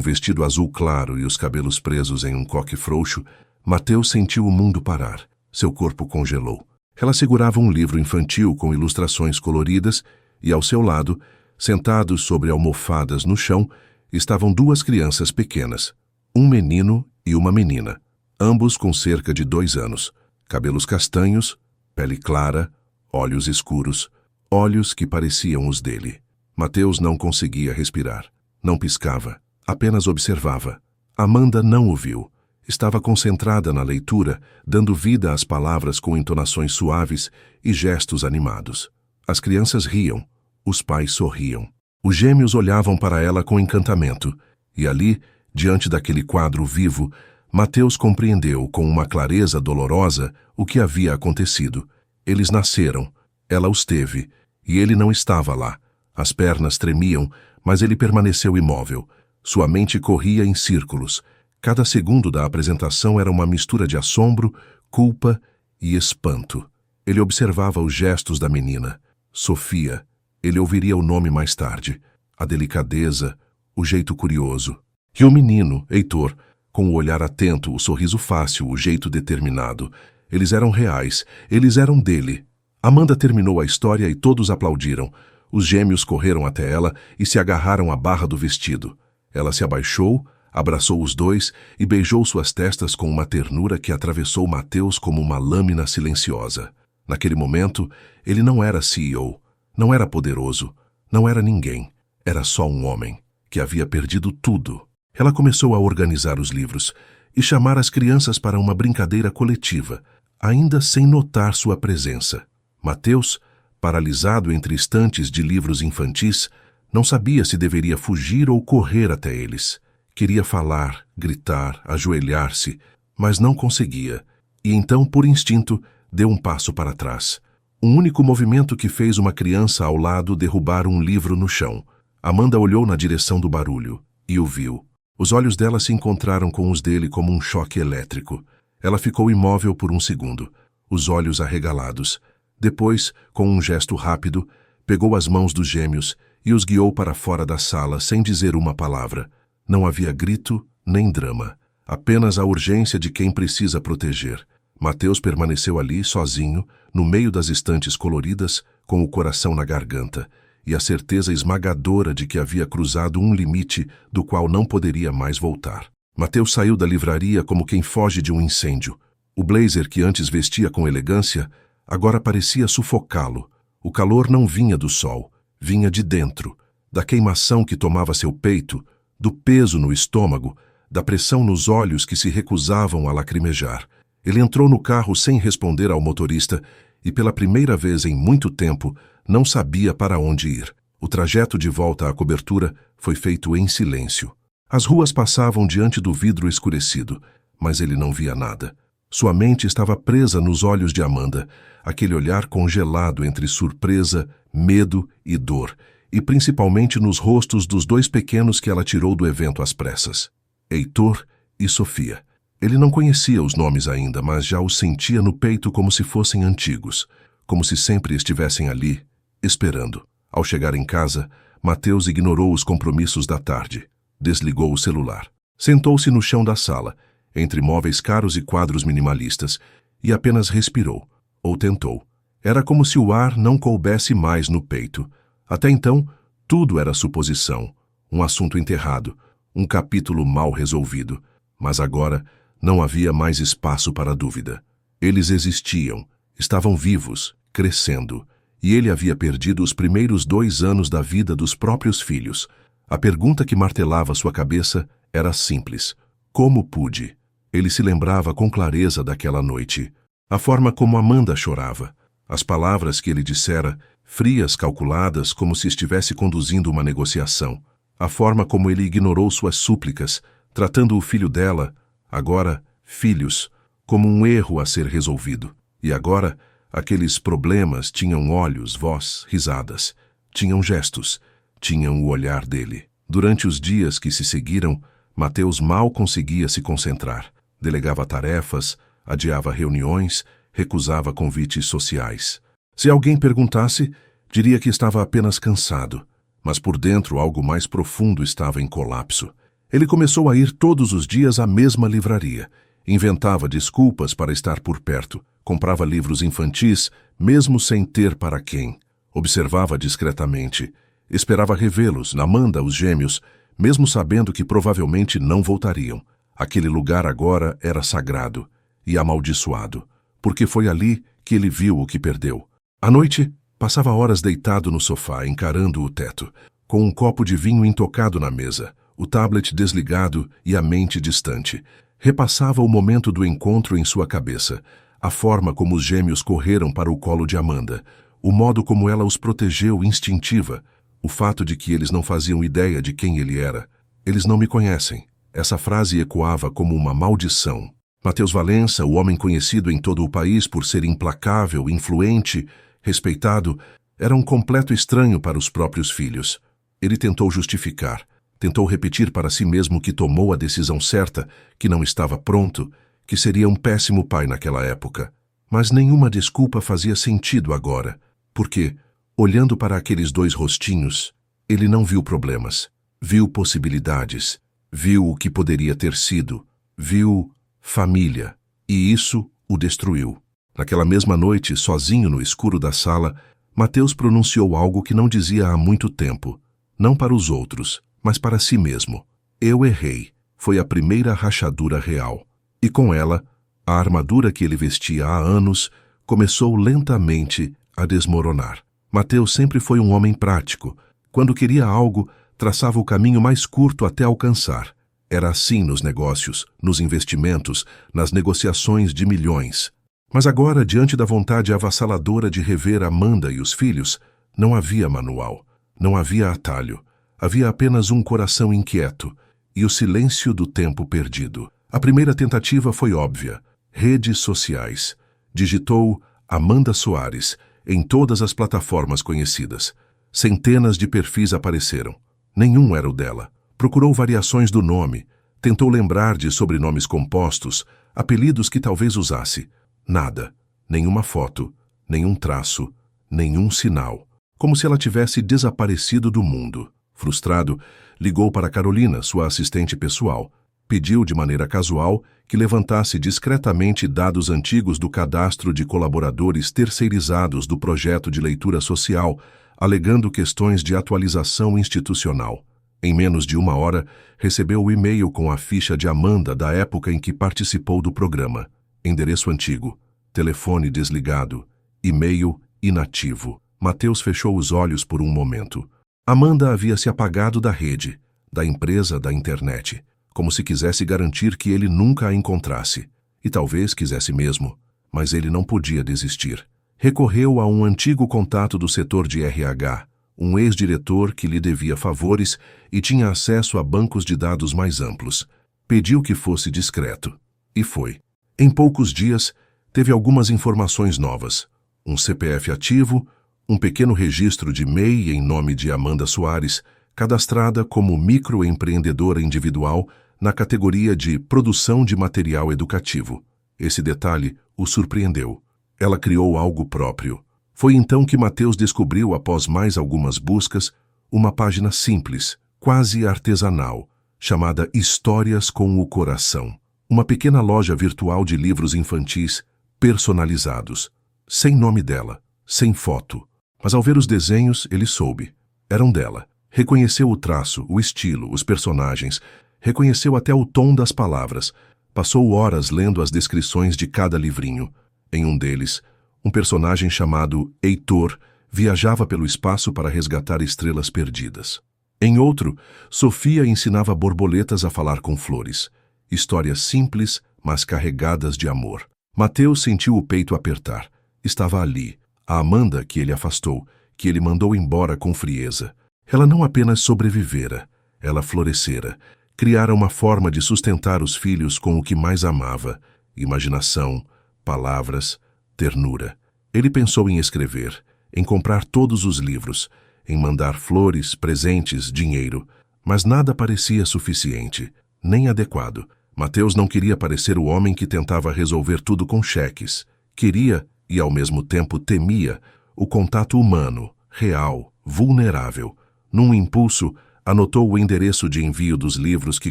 vestido azul claro e os cabelos presos em um coque frouxo, Mateus sentiu o mundo parar. Seu corpo congelou. Ela segurava um livro infantil com ilustrações coloridas e, ao seu lado, sentados sobre almofadas no chão, estavam duas crianças pequenas, um menino e uma menina, ambos com cerca de 2 anos, cabelos castanhos, pele clara, olhos escuros, olhos que pareciam os dele. Mateus não conseguia respirar. Não piscava, apenas observava. Amanda não o viu. Estava concentrada na leitura, dando vida às palavras com entonações suaves e gestos animados. As crianças riam, os pais sorriam. Os gêmeos olhavam para ela com encantamento, e ali, diante daquele quadro vivo, Mateus compreendeu com uma clareza dolorosa o que havia acontecido. Eles nasceram, ela os teve, e ele não estava lá. As pernas tremiam, mas ele permaneceu imóvel. Sua mente corria em círculos. Cada segundo da apresentação era uma mistura de assombro, culpa e espanto. Ele observava os gestos da menina. Sofia. Ele ouviria o nome mais tarde. A delicadeza, o jeito curioso. E o menino, Heitor, com o olhar atento, o sorriso fácil, o jeito determinado. Eles eram reais, eles eram dele. Amanda terminou a história e todos aplaudiram. Os gêmeos correram até ela e se agarraram à barra do vestido. Ela se abaixou, abraçou os dois e beijou suas testas com uma ternura que atravessou Mateus como uma lâmina silenciosa. Naquele momento, ele não era CEO, não era poderoso, não era ninguém. Era só um homem, que havia perdido tudo. Ela começou a organizar os livros e chamar as crianças para uma brincadeira coletiva, ainda sem notar sua presença. Mateus, paralisado entre estantes de livros infantis, não sabia se deveria fugir ou correr até eles. Queria falar, gritar, ajoelhar-se, mas não conseguia, e então, por instinto, deu um passo para trás. Um único movimento que fez uma criança ao lado derrubar um livro no chão. Amanda olhou na direção do barulho e o viu. Os olhos dela se encontraram com os dele como um choque elétrico. Ela ficou imóvel por um segundo, os olhos arregalados. Depois, com um gesto rápido, pegou as mãos dos gêmeos e os guiou para fora da sala sem dizer uma palavra. Não havia grito nem drama, apenas a urgência de quem precisa proteger. Mateus permaneceu ali, sozinho, no meio das estantes coloridas, com o coração na garganta e a certeza esmagadora de que havia cruzado um limite do qual não poderia mais voltar. Mateus saiu da livraria como quem foge de um incêndio. O blazer que antes vestia com elegância agora parecia sufocá-lo. O calor não vinha do sol, vinha de dentro, da queimação que tomava seu peito, do peso no estômago, da pressão nos olhos que se recusavam a lacrimejar. Ele entrou no carro sem responder ao motorista e pela primeira vez em muito tempo não sabia para onde ir. O trajeto de volta à cobertura foi feito em silêncio. As ruas passavam diante do vidro escurecido, mas ele não via nada. Sua mente estava presa nos olhos de Amanda, aquele olhar congelado entre surpresa, medo e dor, e principalmente nos rostos dos dois pequenos que ela tirou do evento às pressas, Heitor e Sofia. Ele não conhecia os nomes ainda, mas já os sentia no peito como se fossem antigos, como se sempre estivessem ali, esperando. Ao chegar em casa, Mateus ignorou os compromissos da tarde. Desligou o celular. Sentou-se no chão da sala, entre móveis caros e quadros minimalistas, e apenas respirou, ou tentou. Era como se o ar não coubesse mais no peito. Até então, tudo era suposição, um assunto enterrado, um capítulo mal resolvido. Mas agora, não havia mais espaço para dúvida. Eles existiam, estavam vivos, crescendo, e ele havia perdido os primeiros 2 anos da vida dos próprios filhos. A pergunta que martelava sua cabeça era simples. Como pude? Ele se lembrava com clareza daquela noite. A forma como Amanda chorava. As palavras que ele dissera, frias, calculadas, como se estivesse conduzindo uma negociação. A forma como ele ignorou suas súplicas, tratando o filho dela, agora filhos, como um erro a ser resolvido. E agora, aqueles problemas tinham olhos, voz, risadas. Tinham gestos. Tinham o olhar dele. Durante os dias que se seguiram, Mateus mal conseguia se concentrar. Delegava tarefas, adiava reuniões, recusava convites sociais. Se alguém perguntasse, diria que estava apenas cansado, mas por dentro algo mais profundo estava em colapso. Ele começou a ir todos os dias à mesma livraria. Inventava desculpas para estar por perto. Comprava livros infantis, mesmo sem ter para quem. Observava discretamente. Esperava revê-los, Amanda, os gêmeos, mesmo sabendo que provavelmente não voltariam. Aquele lugar agora era sagrado e amaldiçoado, porque foi ali que ele viu o que perdeu. À noite, passava horas deitado no sofá, encarando o teto, com um copo de vinho intocado na mesa, o tablet desligado e a mente distante. Repassava o momento do encontro em sua cabeça, a forma como os gêmeos correram para o colo de Amanda, o modo como ela os protegeu instintiva, o fato de que eles não faziam ideia de quem ele era. Eles não me conhecem. Essa frase ecoava como uma maldição. Mateus Valença, o homem conhecido em todo o país por ser implacável, influente, respeitado, era um completo estranho para os próprios filhos. Ele tentou justificar, tentou repetir para si mesmo que tomou a decisão certa, que não estava pronto, que seria um péssimo pai naquela época. Mas nenhuma desculpa fazia sentido agora, porque, olhando para aqueles 2 rostinhos, ele não viu problemas, viu possibilidades, viu o que poderia ter sido, viu família, e isso o destruiu. Naquela mesma noite, sozinho no escuro da sala, Mateus pronunciou algo que não dizia há muito tempo, não para os outros, mas para si mesmo. Eu errei. Foi a primeira rachadura real. E com ela, a armadura que ele vestia há anos começou lentamente a desmoronar. Mateus sempre foi um homem prático. Quando queria algo, traçava o caminho mais curto até alcançar. Era assim nos negócios, nos investimentos, nas negociações de milhões. Mas agora, diante da vontade avassaladora de rever Amanda e os filhos, não havia manual, não havia atalho. Havia apenas um coração inquieto e o silêncio do tempo perdido. A primeira tentativa foi óbvia. Redes sociais. Digitou Amanda Soares em todas as plataformas conhecidas. Centenas de perfis apareceram. Nenhum era o dela. Procurou variações do nome. Tentou lembrar de sobrenomes compostos, apelidos que talvez usasse. Nada. Nenhuma foto, nenhum traço, nenhum sinal. Como se ela tivesse desaparecido do mundo. Frustrado, ligou para Carolina, sua assistente pessoal. Pediu de maneira casual que levantasse discretamente dados antigos do cadastro de colaboradores terceirizados do projeto de leitura social, alegando questões de atualização institucional. Em menos de 1 hora, recebeu o e-mail com a ficha de Amanda da época em que participou do programa. Endereço antigo, telefone desligado, e-mail inativo. Mateus fechou os olhos por um momento. Amanda havia se apagado da rede, da empresa, da internet, como se quisesse garantir que ele nunca a encontrasse. E talvez quisesse mesmo, mas ele não podia desistir. Recorreu a um antigo contato do setor de RH, um ex-diretor que lhe devia favores e tinha acesso a bancos de dados mais amplos. Pediu que fosse discreto. E foi. Em poucos dias, teve algumas informações novas. Um CPF ativo, um pequeno registro de MEI em nome de Amanda Soares, cadastrada como microempreendedora individual na categoria de produção de material educativo. Esse detalhe o surpreendeu. Ela criou algo próprio. Foi então que Mateus descobriu, após mais algumas buscas, uma página simples, quase artesanal, chamada Histórias com o Coração. Uma pequena loja virtual de livros infantis personalizados, sem nome dela, sem foto. Mas ao ver os desenhos, ele soube. Eram dela. Reconheceu o traço, o estilo, os personagens. Reconheceu até o tom das palavras. Passou horas lendo as descrições de cada livrinho. Em um deles, um personagem chamado Heitor viajava pelo espaço para resgatar estrelas perdidas. Em outro, Sofia ensinava borboletas a falar com flores. Histórias simples, mas carregadas de amor. Mateus sentiu o peito apertar. Estava ali, a Amanda que ele afastou, que ele mandou embora com frieza. Ela não apenas sobrevivera, ela florescera. Criara uma forma de sustentar os filhos com o que mais amava: imaginação, palavras, ternura. Ele pensou em escrever, em comprar todos os livros, em mandar flores, presentes, dinheiro. Mas nada parecia suficiente, nem adequado. Mateus não queria parecer o homem que tentava resolver tudo com cheques. Queria, e ao mesmo tempo temia, o contato humano, real, vulnerável. Num impulso, anotou o endereço de envio dos livros que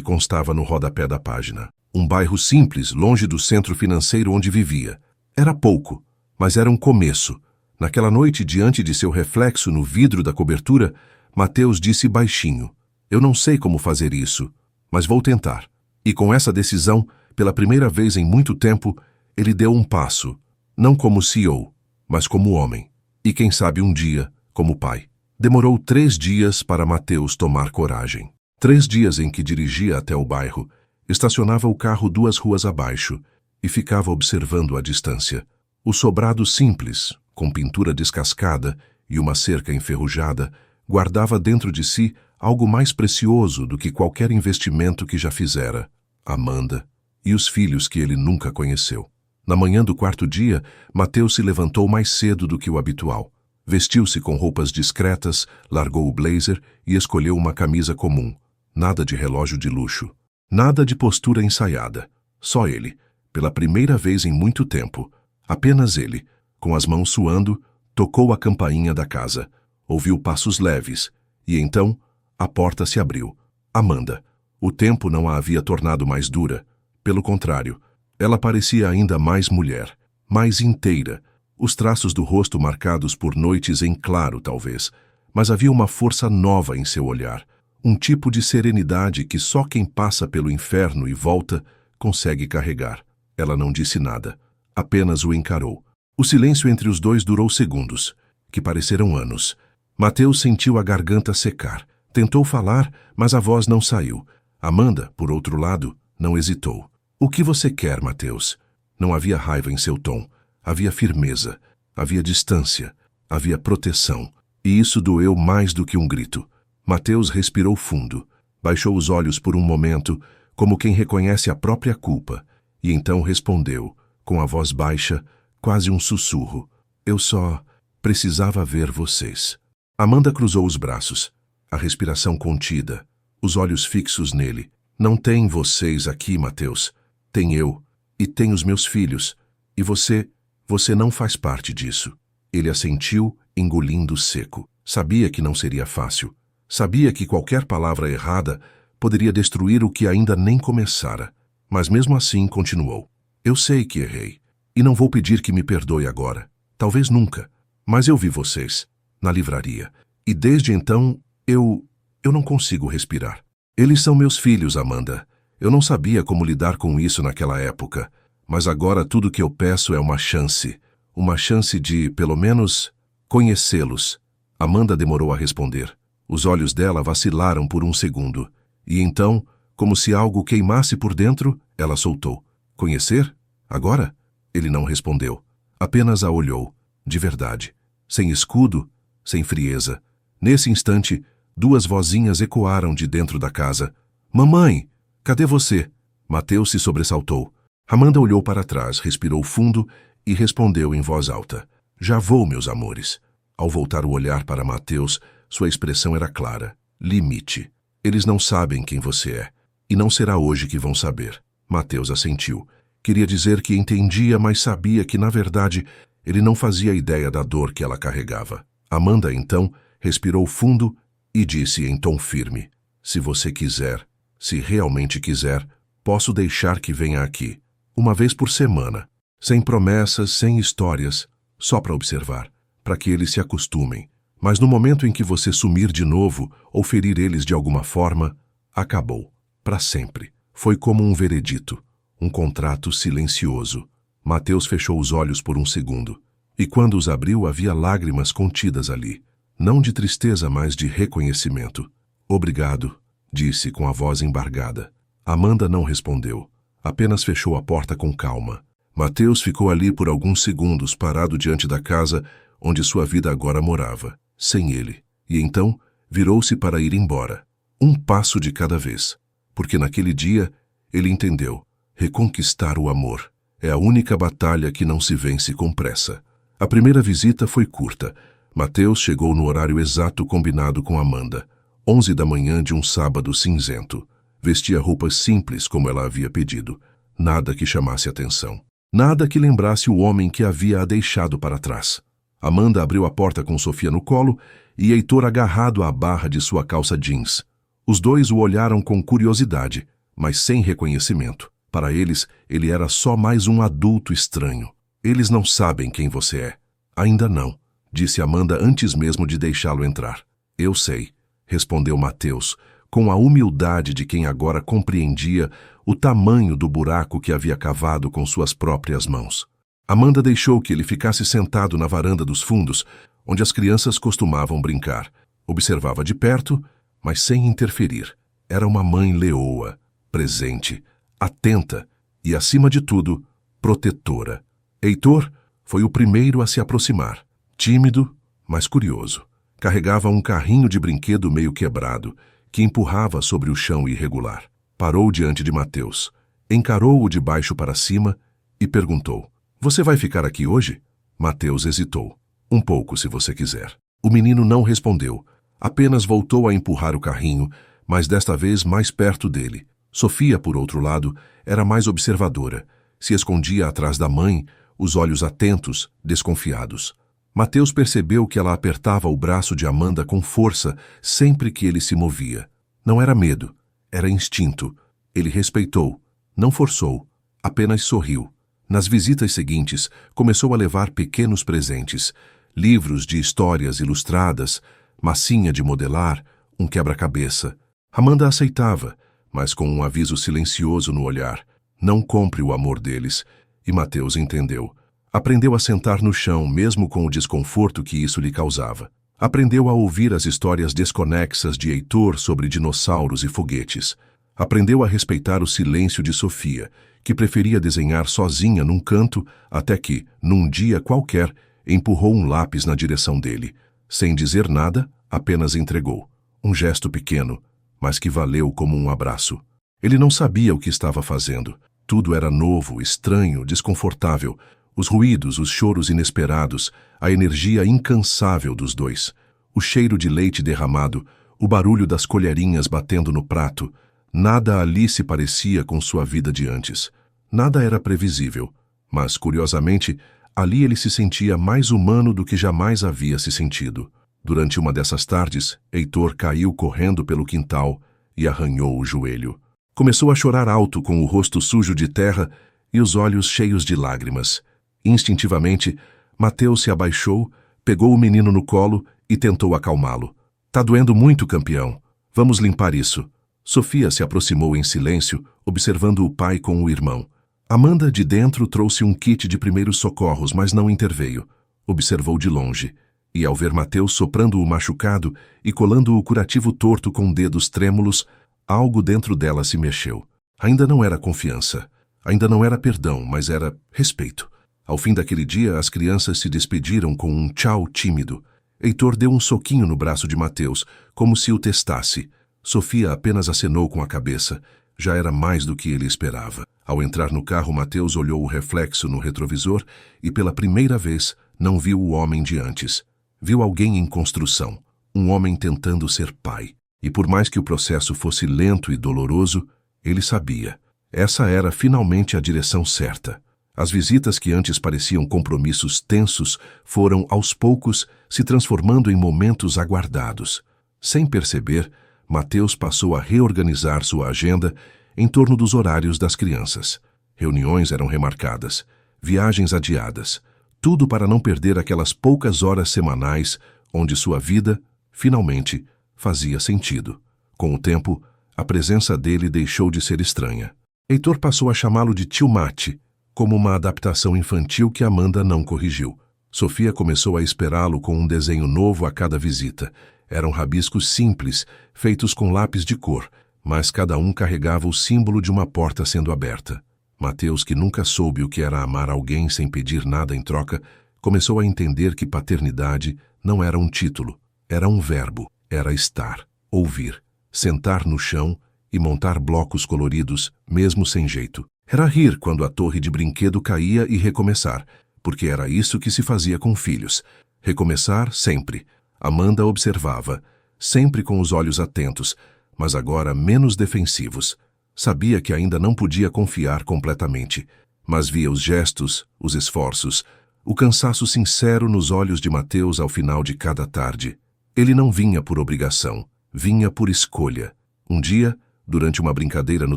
constava no rodapé da página. Um bairro simples, longe do centro financeiro onde vivia. Era pouco, mas era um começo. Naquela noite, diante de seu reflexo no vidro da cobertura, Mateus disse baixinho: "Eu não sei como fazer isso, mas vou tentar." E com essa decisão, pela primeira vez em muito tempo, ele deu um passo, não como CEO, mas como homem. E quem sabe um dia, como pai. Demorou 3 dias para Mateus tomar coragem. 3 dias em que dirigia até o bairro, estacionava o carro 2 ruas abaixo e ficava observando a distância. O sobrado simples, com pintura descascada e uma cerca enferrujada, guardava dentro de si algo mais precioso do que qualquer investimento que já fizera: Amanda e os filhos que ele nunca conheceu. Na manhã do 4º dia, Mateus se levantou mais cedo do que o habitual. Vestiu-se com roupas discretas, largou o blazer e escolheu uma camisa comum. Nada de relógio de luxo. Nada de postura ensaiada. Só ele, pela primeira vez em muito tempo. Apenas ele, com as mãos suando, tocou a campainha da casa. Ouviu passos leves. E então, a porta se abriu. Amanda. O tempo não a havia tornado mais dura. Pelo contrário, ela parecia ainda mais mulher, mais inteira. Os traços do rosto marcados por noites em claro, talvez, mas havia uma força nova em seu olhar, um tipo de serenidade que só quem passa pelo inferno e volta consegue carregar. Ela não disse nada, apenas o encarou. O silêncio entre os dois durou segundos, que pareceram anos. Mateus sentiu a garganta secar. Tentou falar, mas a voz não saiu. Amanda, por outro lado, não hesitou. "O que você quer, Mateus?" Não havia raiva em seu tom. Havia firmeza, havia distância, havia proteção. E isso doeu mais do que um grito. Mateus respirou fundo, baixou os olhos por um momento, como quem reconhece a própria culpa, e então respondeu, com a voz baixa, quase um sussurro: "Eu só precisava ver vocês." Amanda cruzou os braços, a respiração contida, os olhos fixos nele. "Não tem vocês aqui, Mateus. Tem eu, e tem os meus filhos, e você não faz parte disso." Ele assentiu, engolindo seco. Sabia que não seria fácil. Sabia que qualquer palavra errada poderia destruir o que ainda nem começara. Mas mesmo assim continuou: "Eu sei que errei, e não vou pedir que me perdoe agora. Talvez nunca. Mas eu vi vocês, na livraria, e desde então eu não consigo respirar. Eles são meus filhos, Amanda. Eu não sabia como lidar com isso naquela época, mas agora tudo que eu peço é uma chance de, pelo menos, conhecê-los." Amanda demorou a responder. Os olhos dela vacilaram por um segundo, e então, como se algo queimasse por dentro, ela soltou: "Conhecer? Agora?" Ele não respondeu. Apenas a olhou. de verdade, sem escudo, sem frieza. Nesse instante, duas vozinhas ecoaram de dentro da casa. Mamãe, cadê você? Mateus se sobressaltou. Amanda olhou para trás, respirou fundo e respondeu em voz alta. Já vou, meus amores. Ao voltar o olhar para Mateus, sua expressão era clara. Limite. Eles não sabem quem você é. E não será hoje que vão saber. Mateus assentiu. Queria dizer que entendia, mas sabia que, na verdade, ele não fazia ideia da dor que ela carregava. Amanda, então, respirou fundo e disse em tom firme. Se você quiser, se realmente quiser, posso deixar que venha aqui. Uma vez por semana. Sem promessas, sem histórias. Só para observar. Para que eles se acostumem. Mas no momento em que você sumir de novo ou ferir eles de alguma forma, acabou. Para sempre. Foi como um veredito. Um contrato silencioso. Mateus fechou os olhos por um segundo. E quando os abriu, havia lágrimas contidas ali. Não de tristeza, mas de reconhecimento. Obrigado, disse com a voz embargada. Amanda não respondeu. Apenas fechou a porta com calma. Mateus ficou ali por alguns segundos, parado diante da casa onde sua vida agora morava, sem ele. E então virou-se para ir embora. Um passo de cada vez. Porque naquele dia ele entendeu. Reconquistar o amor é a única batalha que não se vence com pressa. A primeira visita foi curta. Mateus chegou no horário exato combinado com Amanda, 11 da manhã de um sábado cinzento. Vestia roupas simples como ela havia pedido. Nada que chamasse atenção. Nada que lembrasse o homem que havia a deixado para trás. Amanda abriu a porta com Sofia no colo e Heitor agarrado à barra de sua calça jeans. Os dois o olharam com curiosidade, mas sem reconhecimento. Para eles, ele era só mais um adulto estranho. Eles não sabem quem você é. Ainda não, disse Amanda antes mesmo de deixá-lo entrar. Eu sei, respondeu Mateus, com a humildade de quem agora compreendia o tamanho do buraco que havia cavado com suas próprias mãos. Amanda deixou que ele ficasse sentado na varanda dos fundos, onde as crianças costumavam brincar. Observava de perto, mas sem interferir. Era uma mãe leoa, presente, atenta e, acima de tudo, protetora. Heitor foi o primeiro a se aproximar. Tímido, mas curioso. Carregava um carrinho de brinquedo meio quebrado, que empurrava sobre o chão irregular. Parou diante de Mateus, encarou-o de baixo para cima e perguntou: Você vai ficar aqui hoje? Mateus hesitou. Um pouco, se você quiser. O menino não respondeu, apenas voltou a empurrar o carrinho, mas desta vez mais perto dele. Sofia, por outro lado, era mais observadora. Se escondia atrás da mãe, os olhos atentos, desconfiados. Mateus percebeu que ela apertava o braço de Amanda com força sempre que ele se movia. Não era medo, era instinto. Ele respeitou, não forçou, apenas sorriu. Nas visitas seguintes, começou a levar pequenos presentes, livros de histórias ilustradas, massinha de modelar, um quebra-cabeça. Amanda aceitava, mas com um aviso silencioso no olhar. Não compre o amor deles. E Mateus entendeu. Aprendeu a sentar no chão, mesmo com o desconforto que isso lhe causava. Aprendeu a ouvir as histórias desconexas de Heitor sobre dinossauros e foguetes. Aprendeu a respeitar o silêncio de Sofia, que preferia desenhar sozinha num canto, até que, num dia qualquer, empurrou um lápis na direção dele. Sem dizer nada, apenas entregou. Um gesto pequeno, mas que valeu como um abraço. Ele não sabia o que estava fazendo. Tudo era novo, estranho, desconfortável. Os ruídos, os choros inesperados, a energia incansável dos dois. O cheiro de leite derramado, o barulho das colherinhas batendo no prato. Nada ali se parecia com sua vida de antes. Nada era previsível. Mas, curiosamente, ali ele se sentia mais humano do que jamais havia se sentido. Durante uma dessas tardes, Heitor caiu correndo pelo quintal e arranhou o joelho. Começou a chorar alto com o rosto sujo de terra e os olhos cheios de lágrimas. Instintivamente, Mateus se abaixou, pegou o menino no colo e tentou acalmá-lo. Tá doendo muito, campeão. Vamos limpar isso. Sofia se aproximou em silêncio, observando o pai com o irmão. Amanda, de dentro, trouxe um kit de primeiros socorros, mas não interveio. Observou de longe. E ao ver Mateus soprando o machucado e colando o curativo torto com dedos trêmulos, algo dentro dela se mexeu. Ainda não era confiança. Ainda não era perdão, mas era respeito. Ao fim daquele dia, as crianças se despediram com um tchau tímido. Heitor deu um soquinho no braço de Mateus, como se o testasse. Sofia apenas acenou com a cabeça. Já era mais do que ele esperava. Ao entrar no carro, Mateus olhou o reflexo no retrovisor e, pela primeira vez, não viu o homem de antes. Viu alguém em construção, um homem tentando ser pai. E por mais que o processo fosse lento e doloroso, ele sabia. Essa era finalmente a direção certa. As visitas que antes pareciam compromissos tensos foram, aos poucos, se transformando em momentos aguardados. Sem perceber, Mateus passou a reorganizar sua agenda em torno dos horários das crianças. Reuniões eram remarcadas, viagens adiadas, tudo para não perder aquelas poucas horas semanais onde sua vida, finalmente, fazia sentido. Com o tempo, a presença dele deixou de ser estranha. Heitor passou a chamá-lo de tio Mate, como uma adaptação infantil que Amanda não corrigiu. Sofia começou a esperá-lo com um desenho novo a cada visita. Eram rabiscos simples, feitos com lápis de cor, mas cada um carregava o símbolo de uma porta sendo aberta. Mateus, que nunca soube o que era amar alguém sem pedir nada em troca, começou a entender que paternidade não era um título, era um verbo, era estar, ouvir, sentar no chão e montar blocos coloridos, mesmo sem jeito. Era rir quando a torre de brinquedo caía e recomeçar, porque era isso que se fazia com filhos. Recomeçar sempre. Amanda observava, sempre com os olhos atentos, mas agora menos defensivos. Sabia que ainda não podia confiar completamente, mas via os gestos, os esforços, o cansaço sincero nos olhos de Mateus ao final de cada tarde. Ele não vinha por obrigação, vinha por escolha. Um dia, durante uma brincadeira no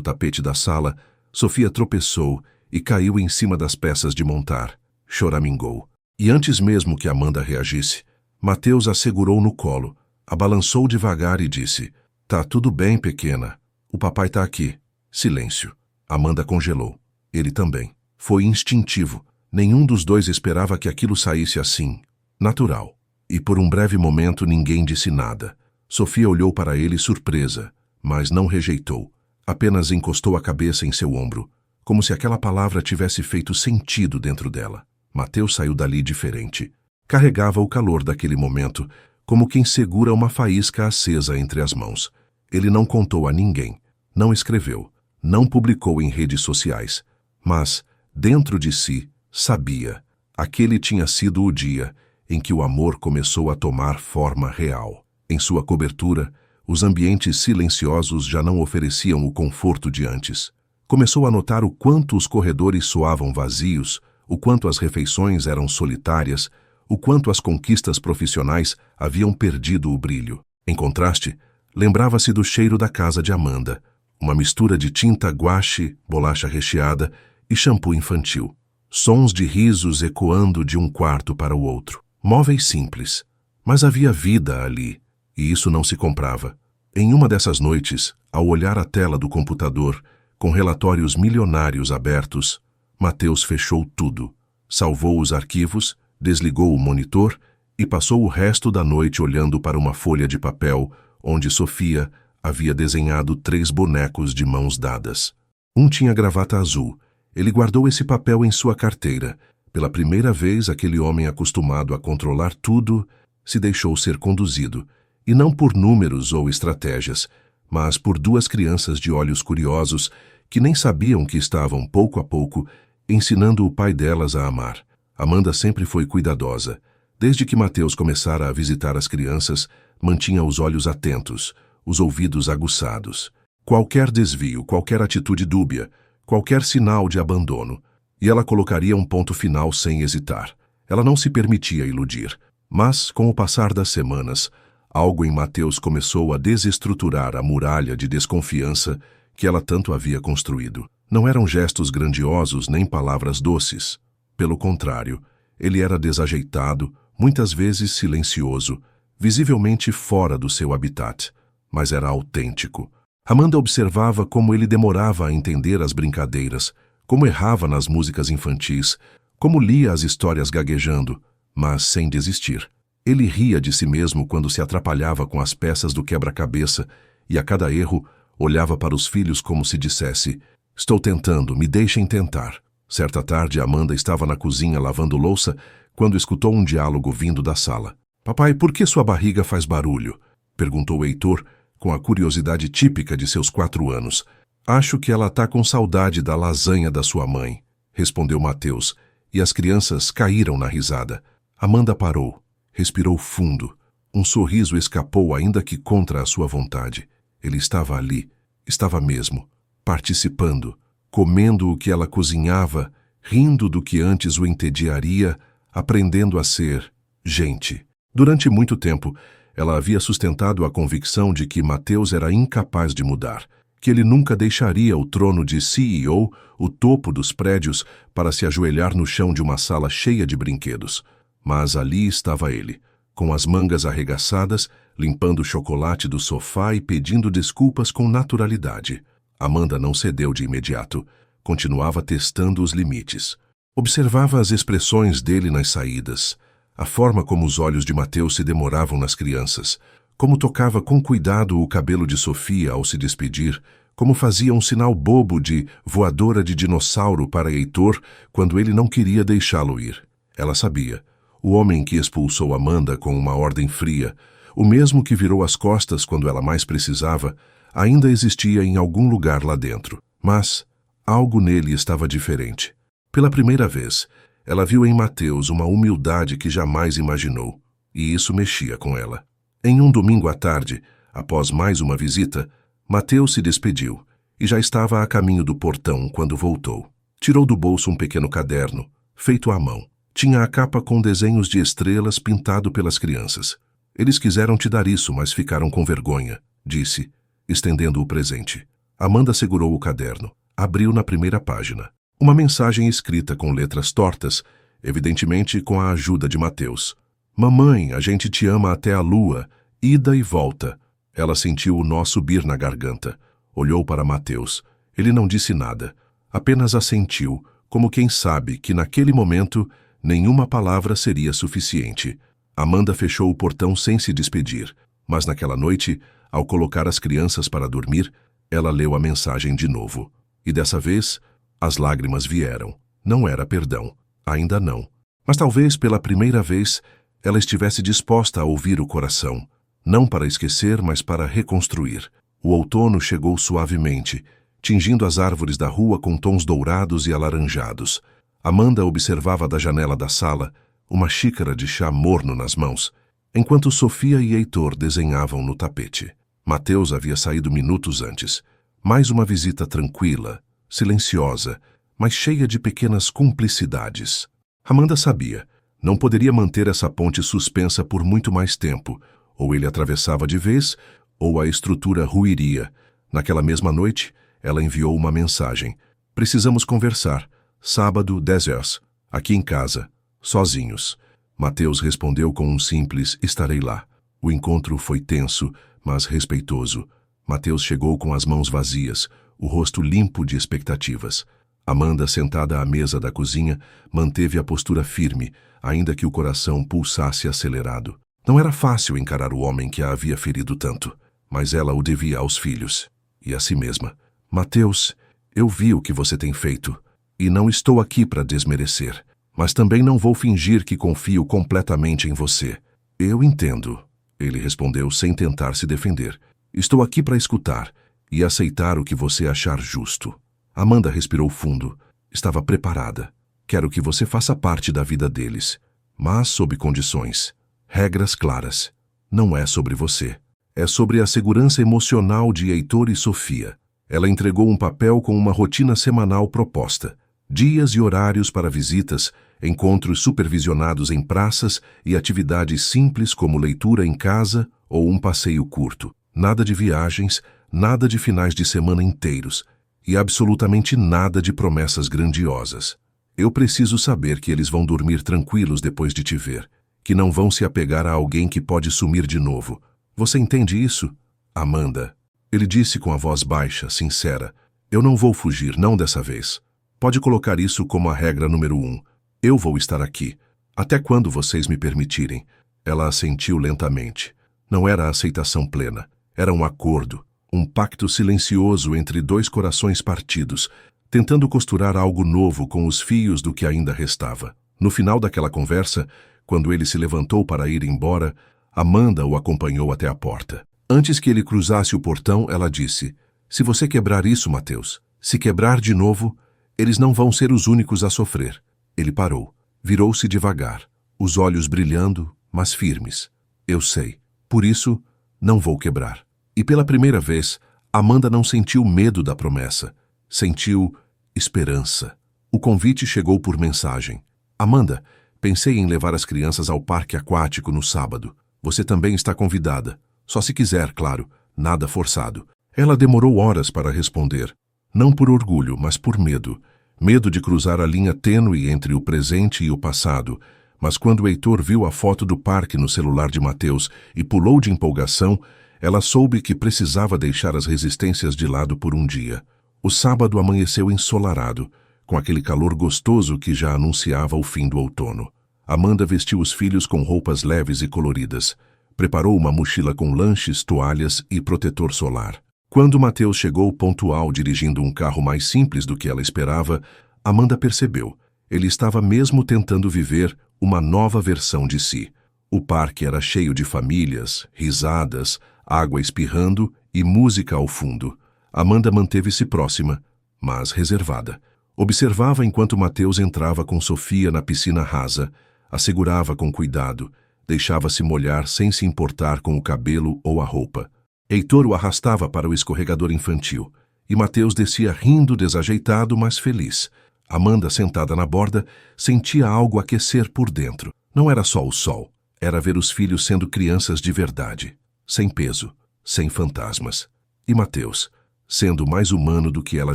tapete da sala, Sofia tropeçou e caiu em cima das peças de montar. Choramingou. E antes mesmo que Amanda reagisse, Mateus a segurou no colo, a balançou devagar e disse: "Tá tudo bem, pequena. O papai tá aqui." Silêncio. Amanda congelou. Ele também. Foi instintivo. Nenhum dos dois esperava que aquilo saísse assim. Natural. E por um breve momento ninguém disse nada. Sofia olhou para ele surpresa, mas não rejeitou. Apenas encostou a cabeça em seu ombro, como se aquela palavra tivesse feito sentido dentro dela. Mateus saiu dali diferente. Carregava o calor daquele momento, como quem segura uma faísca acesa entre as mãos. Ele não contou a ninguém, não escreveu, não publicou em redes sociais. Mas, dentro de si, sabia. Aquele tinha sido o dia em que o amor começou a tomar forma real. Em sua cobertura, os ambientes silenciosos já não ofereciam o conforto de antes. Começou a notar o quanto os corredores soavam vazios, o quanto as refeições eram solitárias, o quanto as conquistas profissionais haviam perdido o brilho. Em contraste, lembrava-se do cheiro da casa de Amanda, uma mistura de tinta guache, bolacha recheada e shampoo infantil. Sons de risos ecoando de um quarto para o outro. Móveis simples, mas havia vida ali, e isso não se comprava. Em uma dessas noites, ao olhar a tela do computador, com relatórios milionários abertos, Mateus fechou tudo, salvou os arquivos, desligou o monitor e passou o resto da noite olhando para uma folha de papel onde Sofia havia desenhado 3 bonecos de mãos dadas. Um tinha gravata azul. Ele guardou esse papel em sua carteira. Pela primeira vez, aquele homem acostumado a controlar tudo se deixou ser conduzido, e não por números ou estratégias, mas por 2 crianças de olhos curiosos que nem sabiam que estavam, pouco a pouco, ensinando o pai delas a amar. Amanda sempre foi cuidadosa. Desde que Mateus começara a visitar as crianças, mantinha os olhos atentos, os ouvidos aguçados. Qualquer desvio, qualquer atitude dúbia, qualquer sinal de abandono, e ela colocaria um ponto final sem hesitar. Ela não se permitia iludir. Mas, com o passar das semanas, algo em Mateus começou a desestruturar a muralha de desconfiança que ela tanto havia construído. Não eram gestos grandiosos nem palavras doces. Pelo contrário, ele era desajeitado, muitas vezes silencioso, visivelmente fora do seu habitat, mas era autêntico. Amanda observava como ele demorava a entender as brincadeiras, como errava nas músicas infantis, como lia as histórias gaguejando, mas sem desistir. Ele ria de si mesmo quando se atrapalhava com as peças do quebra-cabeça e, a cada erro, olhava para os filhos como se dissesse: "Estou tentando, me deixem tentar." Certa tarde, Amanda estava na cozinha lavando louça quando escutou um diálogo vindo da sala. Papai, por que sua barriga faz barulho? Perguntou Heitor, com a curiosidade típica de seus 4 anos. Acho que ela tá com saudade da lasanha da sua mãe, respondeu Mateus, e as crianças caíram na risada. Amanda parou, respirou fundo. Um sorriso escapou ainda que contra a sua vontade. Ele estava ali, estava mesmo, participando, comendo o que ela cozinhava, rindo do que antes o entediaria, aprendendo a ser gente. Durante muito tempo, ela havia sustentado a convicção de que Mateus era incapaz de mudar, que ele nunca deixaria o trono de CEO, o topo dos prédios, para se ajoelhar no chão de uma sala cheia de brinquedos. Mas ali estava ele, com as mangas arregaçadas, limpando o chocolate do sofá e pedindo desculpas com naturalidade. Amanda não cedeu de imediato. Continuava testando os limites. Observava as expressões dele nas saídas, a forma como os olhos de Mateus se demoravam nas crianças, como tocava com cuidado o cabelo de Sofia ao se despedir, como fazia um sinal bobo de voadora de dinossauro para Heitor quando ele não queria deixá-lo ir. Ela sabia. O homem que expulsou Amanda com uma ordem fria, o mesmo que virou as costas quando ela mais precisava, ainda existia em algum lugar lá dentro. Mas algo nele estava diferente. Pela primeira vez, ela viu em Mateus uma humildade que jamais imaginou, e isso mexia com ela. Em um domingo à tarde, após mais uma visita, Mateus se despediu e já estava a caminho do portão quando voltou. Tirou do bolso um pequeno caderno, feito à mão. Tinha a capa com desenhos de estrelas pintado pelas crianças. Eles quiseram te dar isso, mas ficaram com vergonha, disse, estendendo o presente. Amanda segurou o caderno. Abriu na primeira página. Uma mensagem escrita com letras tortas, evidentemente com a ajuda de Mateus. Mamãe, a gente te ama até a lua, ida e volta. Ela sentiu o nó subir na garganta. Olhou para Mateus. Ele não disse nada. Apenas assentiu, como quem sabe que naquele momento nenhuma palavra seria suficiente. Amanda fechou o portão sem se despedir, mas naquela noite, ao colocar as crianças para dormir, ela leu a mensagem de novo. E dessa vez, as lágrimas vieram. Não era perdão. Ainda não. Mas talvez pela primeira vez, ela estivesse disposta a ouvir o coração. Não para esquecer, mas para reconstruir. O outono chegou suavemente, tingindo as árvores da rua com tons dourados e alaranjados. Amanda observava da janela da sala, uma xícara de chá morno nas mãos, enquanto Sofia e Heitor desenhavam no tapete. Mateus havia saído minutos antes. Mais uma visita tranquila, silenciosa, mas cheia de pequenas cumplicidades. Amanda sabia, não poderia manter essa ponte suspensa por muito mais tempo. Ou ele atravessava de vez, ou a estrutura ruiria. Naquela mesma noite, ela enviou uma mensagem. Precisamos conversar. Sábado, 10 horas. Aqui em casa. Sozinhos. Mateus respondeu com um simples estarei lá. O encontro foi tenso, mas respeitoso. Mateus chegou com as mãos vazias, o rosto limpo de expectativas. Amanda, sentada à mesa da cozinha, manteve a postura firme, ainda que o coração pulsasse acelerado. Não era fácil encarar o homem que a havia ferido tanto, mas ela o devia aos filhos e a si mesma. Mateus, eu vi o que você tem feito, e não estou aqui para desmerecer, mas também não vou fingir que confio completamente em você. Eu entendo, ele respondeu sem tentar se defender. Estou aqui para escutar e aceitar o que você achar justo. Amanda respirou fundo. Estava preparada. Quero que você faça parte da vida deles, mas sob condições. Regras claras. Não é sobre você. É sobre a segurança emocional de Heitor e Sofia. Ela entregou um papel com uma rotina semanal proposta. Dias e horários para visitas, encontros supervisionados em praças e atividades simples como leitura em casa ou um passeio curto. Nada de viagens, nada de finais de semana inteiros e absolutamente nada de promessas grandiosas. Eu preciso saber que eles vão dormir tranquilos depois de te ver, que não vão se apegar a alguém que pode sumir de novo. Você entende isso, Amanda? Ele disse com a voz baixa, sincera. Eu não vou fugir, não dessa vez. Pode colocar isso como a regra número 1. Eu vou estar aqui, até quando vocês me permitirem. Ela assentiu lentamente. Não era a aceitação plena. Era um acordo, um pacto silencioso entre dois corações partidos, tentando costurar algo novo com os fios do que ainda restava. No final daquela conversa, quando ele se levantou para ir embora, Amanda o acompanhou até a porta. Antes que ele cruzasse o portão, ela disse: "Se você quebrar isso, Mateus, se quebrar de novo, eles não vão ser os únicos a sofrer." Ele parou, virou-se devagar, os olhos brilhando, mas firmes. "Eu sei, por isso, não vou quebrar." E pela primeira vez, Amanda não sentiu medo da promessa, sentiu esperança. O convite chegou por mensagem. "Amanda, pensei em levar as crianças ao parque aquático no sábado. Você também está convidada. Só se quiser, claro, nada forçado." Ela demorou horas para responder. Não por orgulho, mas por medo. Medo de cruzar a linha tênue entre o presente e o passado. Mas quando Heitor viu a foto do parque no celular de Mateus e pulou de empolgação, ela soube que precisava deixar as resistências de lado por um dia. O sábado amanheceu ensolarado, com aquele calor gostoso que já anunciava o fim do outono. Amanda vestiu os filhos com roupas leves e coloridas. Preparou uma mochila com lanches, toalhas e protetor solar. Quando Mateus chegou pontual dirigindo um carro mais simples do que ela esperava, Amanda percebeu. Ele estava mesmo tentando viver uma nova versão de si. O parque era cheio de famílias, risadas, água espirrando e música ao fundo. Amanda manteve-se próxima, mas reservada. Observava enquanto Mateus entrava com Sofia na piscina rasa, a segurava com cuidado, deixava-se molhar sem se importar com o cabelo ou a roupa. Heitor o arrastava para o escorregador infantil, e Mateus descia rindo desajeitado, mas feliz. Amanda, sentada na borda, sentia algo aquecer por dentro. Não era só o sol, era ver os filhos sendo crianças de verdade, sem peso, sem fantasmas. E Mateus, sendo mais humano do que ela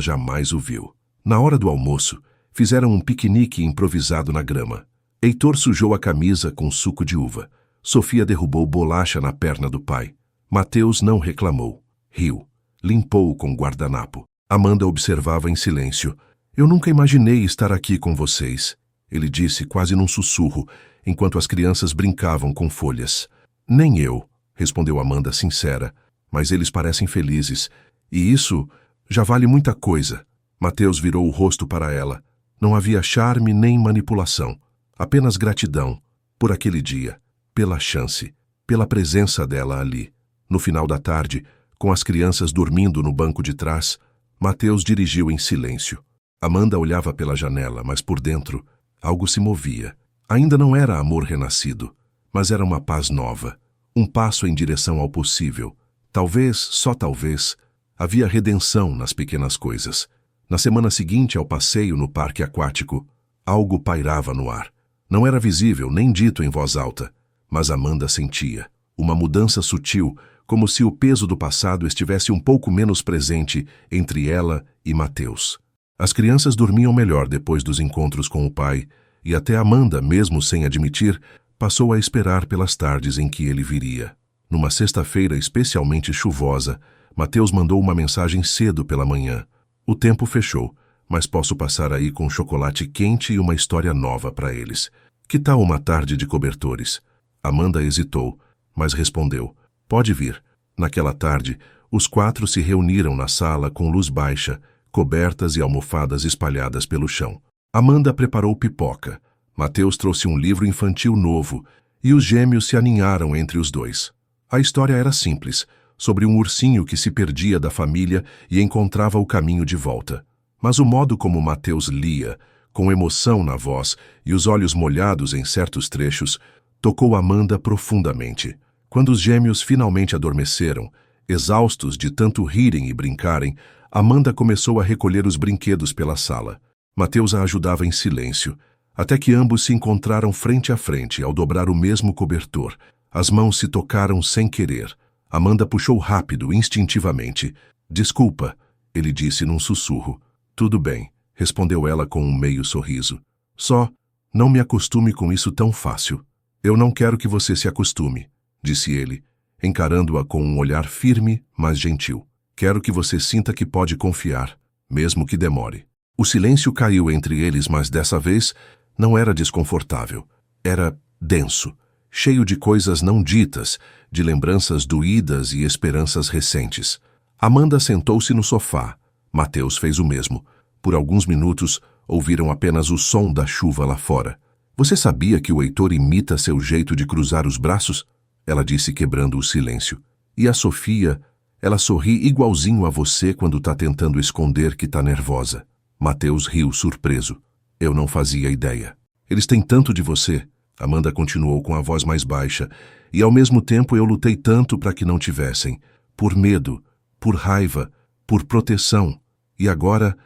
jamais o viu. Na hora do almoço, fizeram um piquenique improvisado na grama. Heitor sujou a camisa com suco de uva. Sofia derrubou bolacha na perna do pai. Mateus não reclamou. Riu. Limpou com guardanapo. Amanda observava em silêncio. "Eu nunca imaginei estar aqui com vocês", ele disse quase num sussurro, enquanto as crianças brincavam com folhas. "Nem eu", respondeu Amanda sincera, "mas eles parecem felizes. E isso já vale muita coisa." Mateus virou o rosto para ela. Não havia charme nem manipulação. Apenas gratidão, por aquele dia, pela chance, pela presença dela ali. No final da tarde, com as crianças dormindo no banco de trás, Mateus dirigiu em silêncio. Amanda olhava pela janela, mas por dentro, algo se movia. Ainda não era amor renascido, mas era uma paz nova. Um passo em direção ao possível. Talvez, só talvez, havia redenção nas pequenas coisas. Na semana seguinte ao passeio no parque aquático, algo pairava no ar. Não era visível nem dito em voz alta, mas Amanda sentia. Uma mudança sutil, como se o peso do passado estivesse um pouco menos presente entre ela e Mateus. As crianças dormiam melhor depois dos encontros com o pai, e até Amanda, mesmo sem admitir, passou a esperar pelas tardes em que ele viria. Numa sexta-feira especialmente chuvosa, Mateus mandou uma mensagem cedo pela manhã. "O tempo fechou, mas posso passar aí com chocolate quente e uma história nova para eles. Que tal uma tarde de cobertores?" Amanda hesitou, mas respondeu: "Pode vir." Naquela tarde, os 4 se reuniram na sala com luz baixa, cobertas e almofadas espalhadas pelo chão. Amanda preparou pipoca. Mateus trouxe um livro infantil novo, e os gêmeos se aninharam entre os dois. A história era simples, sobre um ursinho que se perdia da família e encontrava o caminho de volta. Mas o modo como Mateus lia, com emoção na voz e os olhos molhados em certos trechos, tocou Amanda profundamente. Quando os gêmeos finalmente adormeceram, exaustos de tanto rirem e brincarem, Amanda começou a recolher os brinquedos pela sala. Mateus a ajudava em silêncio, até que ambos se encontraram frente a frente ao dobrar o mesmo cobertor. As mãos se tocaram sem querer. Amanda puxou rápido, instintivamente. "Desculpa", ele disse num sussurro. "Tudo bem", respondeu ela com um meio sorriso. "Só, não me acostume com isso tão fácil." "Eu não quero que você se acostume", disse ele, encarando-a com um olhar firme, mas gentil. "Quero que você sinta que pode confiar, mesmo que demore." O silêncio caiu entre eles, mas dessa vez não era desconfortável. Era denso, cheio de coisas não ditas, de lembranças doídas e esperanças recentes. Amanda sentou-se no sofá. Mateus fez o mesmo. Por alguns minutos, ouviram apenas o som da chuva lá fora. Você sabia que o Heitor imita seu jeito de cruzar os braços? Ela disse, quebrando o silêncio. E a Sofia, ela sorri igualzinho a você quando tá tentando esconder que tá nervosa. Mateus riu surpreso. Eu não fazia ideia. Eles têm tanto de você, Amanda continuou com a voz mais baixa, e ao mesmo tempo eu lutei tanto para que não tivessem. Por medo, por raiva, por proteção. E agora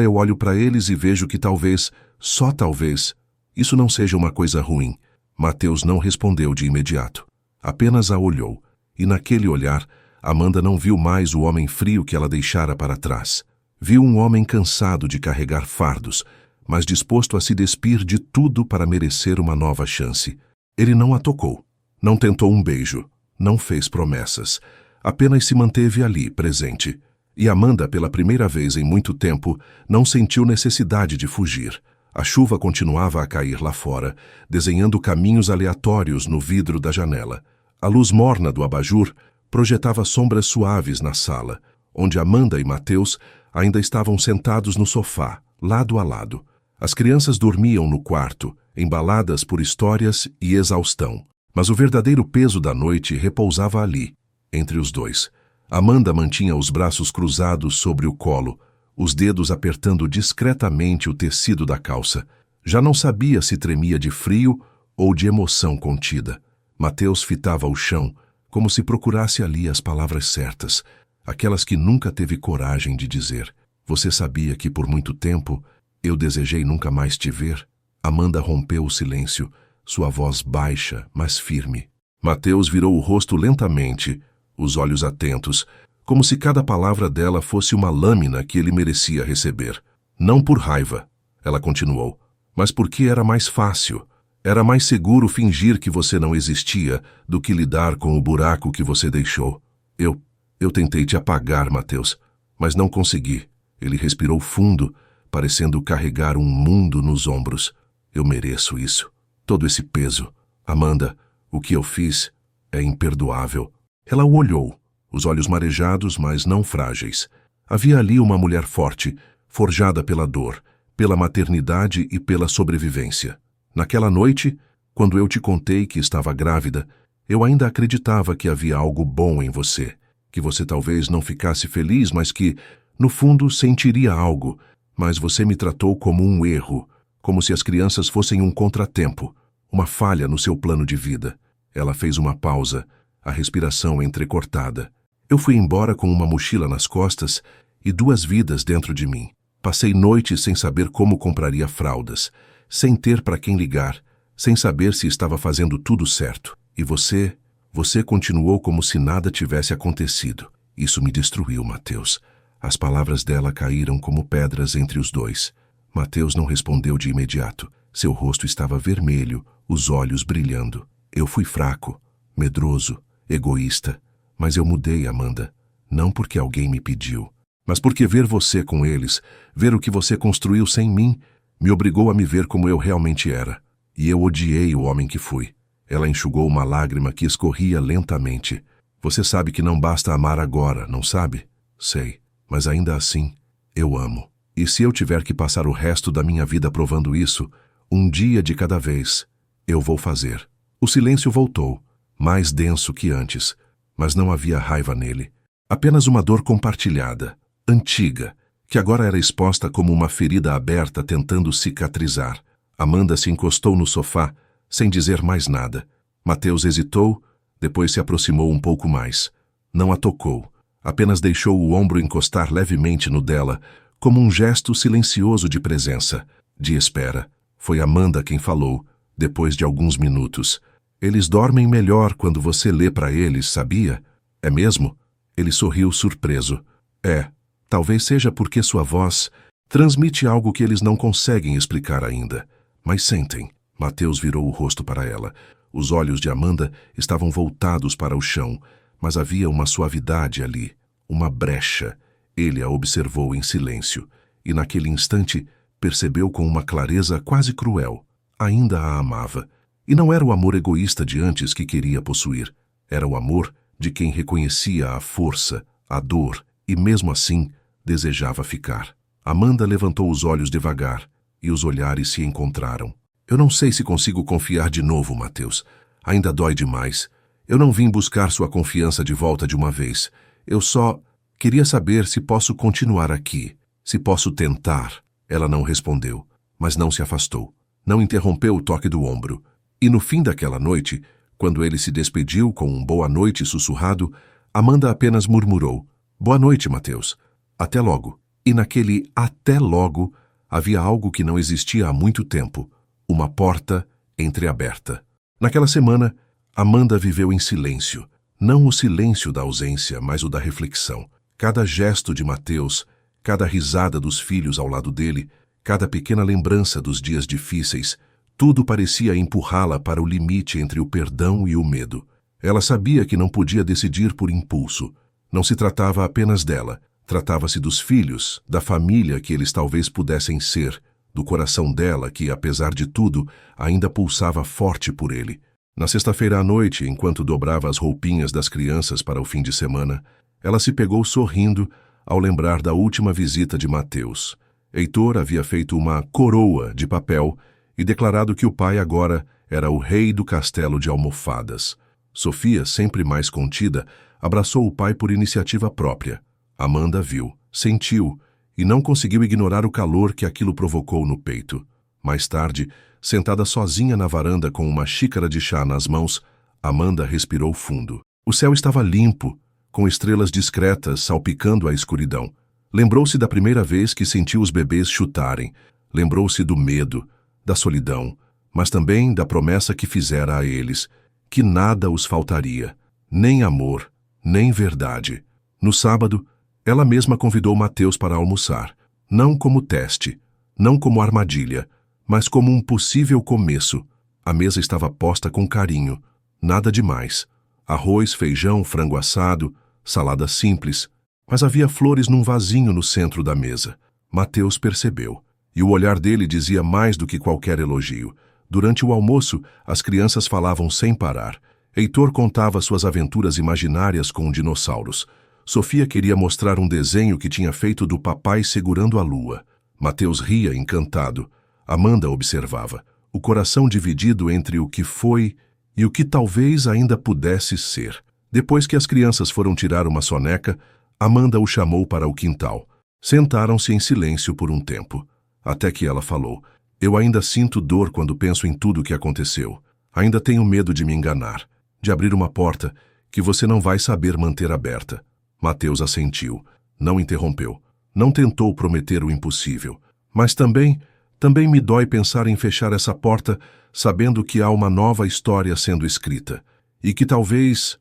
eu olho para eles e vejo que talvez, só talvez, isso não seja uma coisa ruim. Mateus não respondeu de imediato. Apenas a olhou, e naquele olhar, Amanda não viu mais o homem frio que ela deixara para trás. Viu um homem cansado de carregar fardos, mas disposto a se despir de tudo para merecer uma nova chance. Ele não a tocou, não tentou um beijo, não fez promessas, apenas se manteve ali, presente. E Amanda, pela primeira vez em muito tempo, não sentiu necessidade de fugir. A chuva continuava a cair lá fora, desenhando caminhos aleatórios no vidro da janela. A luz morna do abajur projetava sombras suaves na sala, onde Amanda e Mateus ainda estavam sentados no sofá, lado a lado. As crianças dormiam no quarto, embaladas por histórias e exaustão. Mas o verdadeiro peso da noite repousava ali, entre os dois. Amanda mantinha os braços cruzados sobre o colo, os dedos apertando discretamente o tecido da calça. Já não sabia se tremia de frio ou de emoção contida. Mateus fitava o chão, como se procurasse ali as palavras certas, aquelas que nunca teve coragem de dizer. Você sabia que por muito tempo eu desejei nunca mais te ver? Amanda rompeu o silêncio, sua voz baixa, mas firme. Mateus virou o rosto lentamente, os olhos atentos, como se cada palavra dela fosse uma lâmina que ele merecia receber. Não por raiva, ela continuou, mas porque era mais fácil. Era mais seguro fingir que você não existia do que lidar com o buraco que você deixou. Eu tentei te apagar, Mateus, mas não consegui. Ele respirou fundo, parecendo carregar um mundo nos ombros. Eu mereço isso. Todo esse peso. Amanda, o que eu fiz é imperdoável. Ela o olhou, os olhos marejados, mas não frágeis. Havia ali uma mulher forte, forjada pela dor, pela maternidade e pela sobrevivência. Naquela noite, quando eu te contei que estava grávida, eu ainda acreditava que havia algo bom em você, que você talvez não ficasse feliz, mas que, no fundo, sentiria algo. Mas você me tratou como um erro, como se as crianças fossem um contratempo, uma falha no seu plano de vida. Ela fez uma pausa, a respiração entrecortada. Eu fui embora com uma mochila nas costas e 2 vidas dentro de mim. Passei noites sem saber como compraria fraldas, sem ter para quem ligar, sem saber se estava fazendo tudo certo. E você continuou como se nada tivesse acontecido. Isso me destruiu, Mateus. As palavras dela caíram como pedras entre os dois. Mateus não respondeu de imediato. Seu rosto estava vermelho, os olhos brilhando. Eu fui fraco, medroso, egoísta. Mas eu mudei, Amanda. Não porque alguém me pediu, mas porque ver você com eles, ver o que você construiu sem mim, me obrigou a me ver como eu realmente era. E eu odiei o homem que fui. Ela enxugou uma lágrima que escorria lentamente. Você sabe que não basta amar agora, não sabe? Sei, mas ainda assim, eu amo. E se eu tiver que passar o resto da minha vida provando isso, um dia de cada vez, eu vou fazer. O silêncio voltou, mais denso que antes, mas não havia raiva nele. Apenas uma dor compartilhada, antiga, que agora era exposta como uma ferida aberta tentando cicatrizar. Amanda se encostou no sofá, sem dizer mais nada. Mateus hesitou, depois se aproximou um pouco mais. Não a tocou, apenas deixou o ombro encostar levemente no dela, como um gesto silencioso de presença, de espera. Foi Amanda quem falou, depois de alguns minutos. Eles dormem melhor quando você lê para eles, sabia? É mesmo? Ele sorriu surpreso. É, talvez seja porque sua voz transmite algo que eles não conseguem explicar ainda. Mas sentem. Mateus virou o rosto para ela. Os olhos de Amanda estavam voltados para o chão, mas havia uma suavidade ali, uma brecha. Ele a observou em silêncio, e naquele instante percebeu com uma clareza quase cruel. Ainda a amava. E não era o amor egoísta de antes que queria possuir. Era o amor de quem reconhecia a força, a dor, e mesmo assim desejava ficar. Amanda levantou os olhos devagar e os olhares se encontraram. Eu não sei se consigo confiar de novo, Mateus. Ainda dói demais. Eu não vim buscar sua confiança de volta de uma vez. Eu só queria saber se posso continuar aqui, se posso tentar. Ela não respondeu, mas não se afastou. Não interrompeu o toque do ombro. E no fim daquela noite, quando ele se despediu com um boa noite sussurrado, Amanda apenas murmurou: Boa noite, Mateus. Até logo. E naquele até logo havia algo que não existia há muito tempo: uma porta entreaberta. Naquela semana, Amanda viveu em silêncio. Não o silêncio da ausência, mas o da reflexão. Cada gesto de Mateus, cada risada dos filhos ao lado dele, cada pequena lembrança dos dias difíceis, tudo parecia empurrá-la para o limite entre o perdão e o medo. Ela sabia que não podia decidir por impulso. Não se tratava apenas dela. Tratava-se dos filhos, da família que eles talvez pudessem ser, do coração dela que, apesar de tudo, ainda pulsava forte por ele. Na sexta-feira à noite, enquanto dobrava as roupinhas das crianças para o fim de semana, ela se pegou sorrindo ao lembrar da última visita de Mateus. Heitor havia feito uma coroa de papel e declarado que o pai agora era o rei do castelo de almofadas. Sofia, sempre mais contida, abraçou o pai por iniciativa própria. Amanda viu, sentiu e não conseguiu ignorar o calor que aquilo provocou no peito. Mais tarde, sentada sozinha na varanda com uma xícara de chá nas mãos, Amanda respirou fundo. O céu estava limpo, com estrelas discretas salpicando a escuridão. Lembrou-se da primeira vez que sentiu os bebês chutarem. Lembrou-se do medo, da solidão, mas também da promessa que fizera a eles, que nada os faltaria, nem amor, nem verdade. No sábado, ela mesma convidou Mateus para almoçar, não como teste, não como armadilha, mas como um possível começo. A mesa estava posta com carinho, nada demais. Arroz, feijão, frango assado, salada simples, mas havia flores num vasinho no centro da mesa. Mateus percebeu, e o olhar dele dizia mais do que qualquer elogio. Durante o almoço, as crianças falavam sem parar. Heitor contava suas aventuras imaginárias com dinossauros. Sofia queria mostrar um desenho que tinha feito do papai segurando a lua. Mateus ria, encantado. Amanda observava, o coração dividido entre o que foi e o que talvez ainda pudesse ser. Depois que as crianças foram tirar uma soneca, Amanda o chamou para o quintal. Sentaram-se em silêncio por um tempo, até que ela falou: Eu ainda sinto dor quando penso em tudo o que aconteceu. Ainda tenho medo de me enganar, de abrir uma porta que você não vai saber manter aberta. Mateus assentiu, não interrompeu, não tentou prometer o impossível. Mas também me dói pensar em fechar essa porta sabendo que há uma nova história sendo escrita e que talvez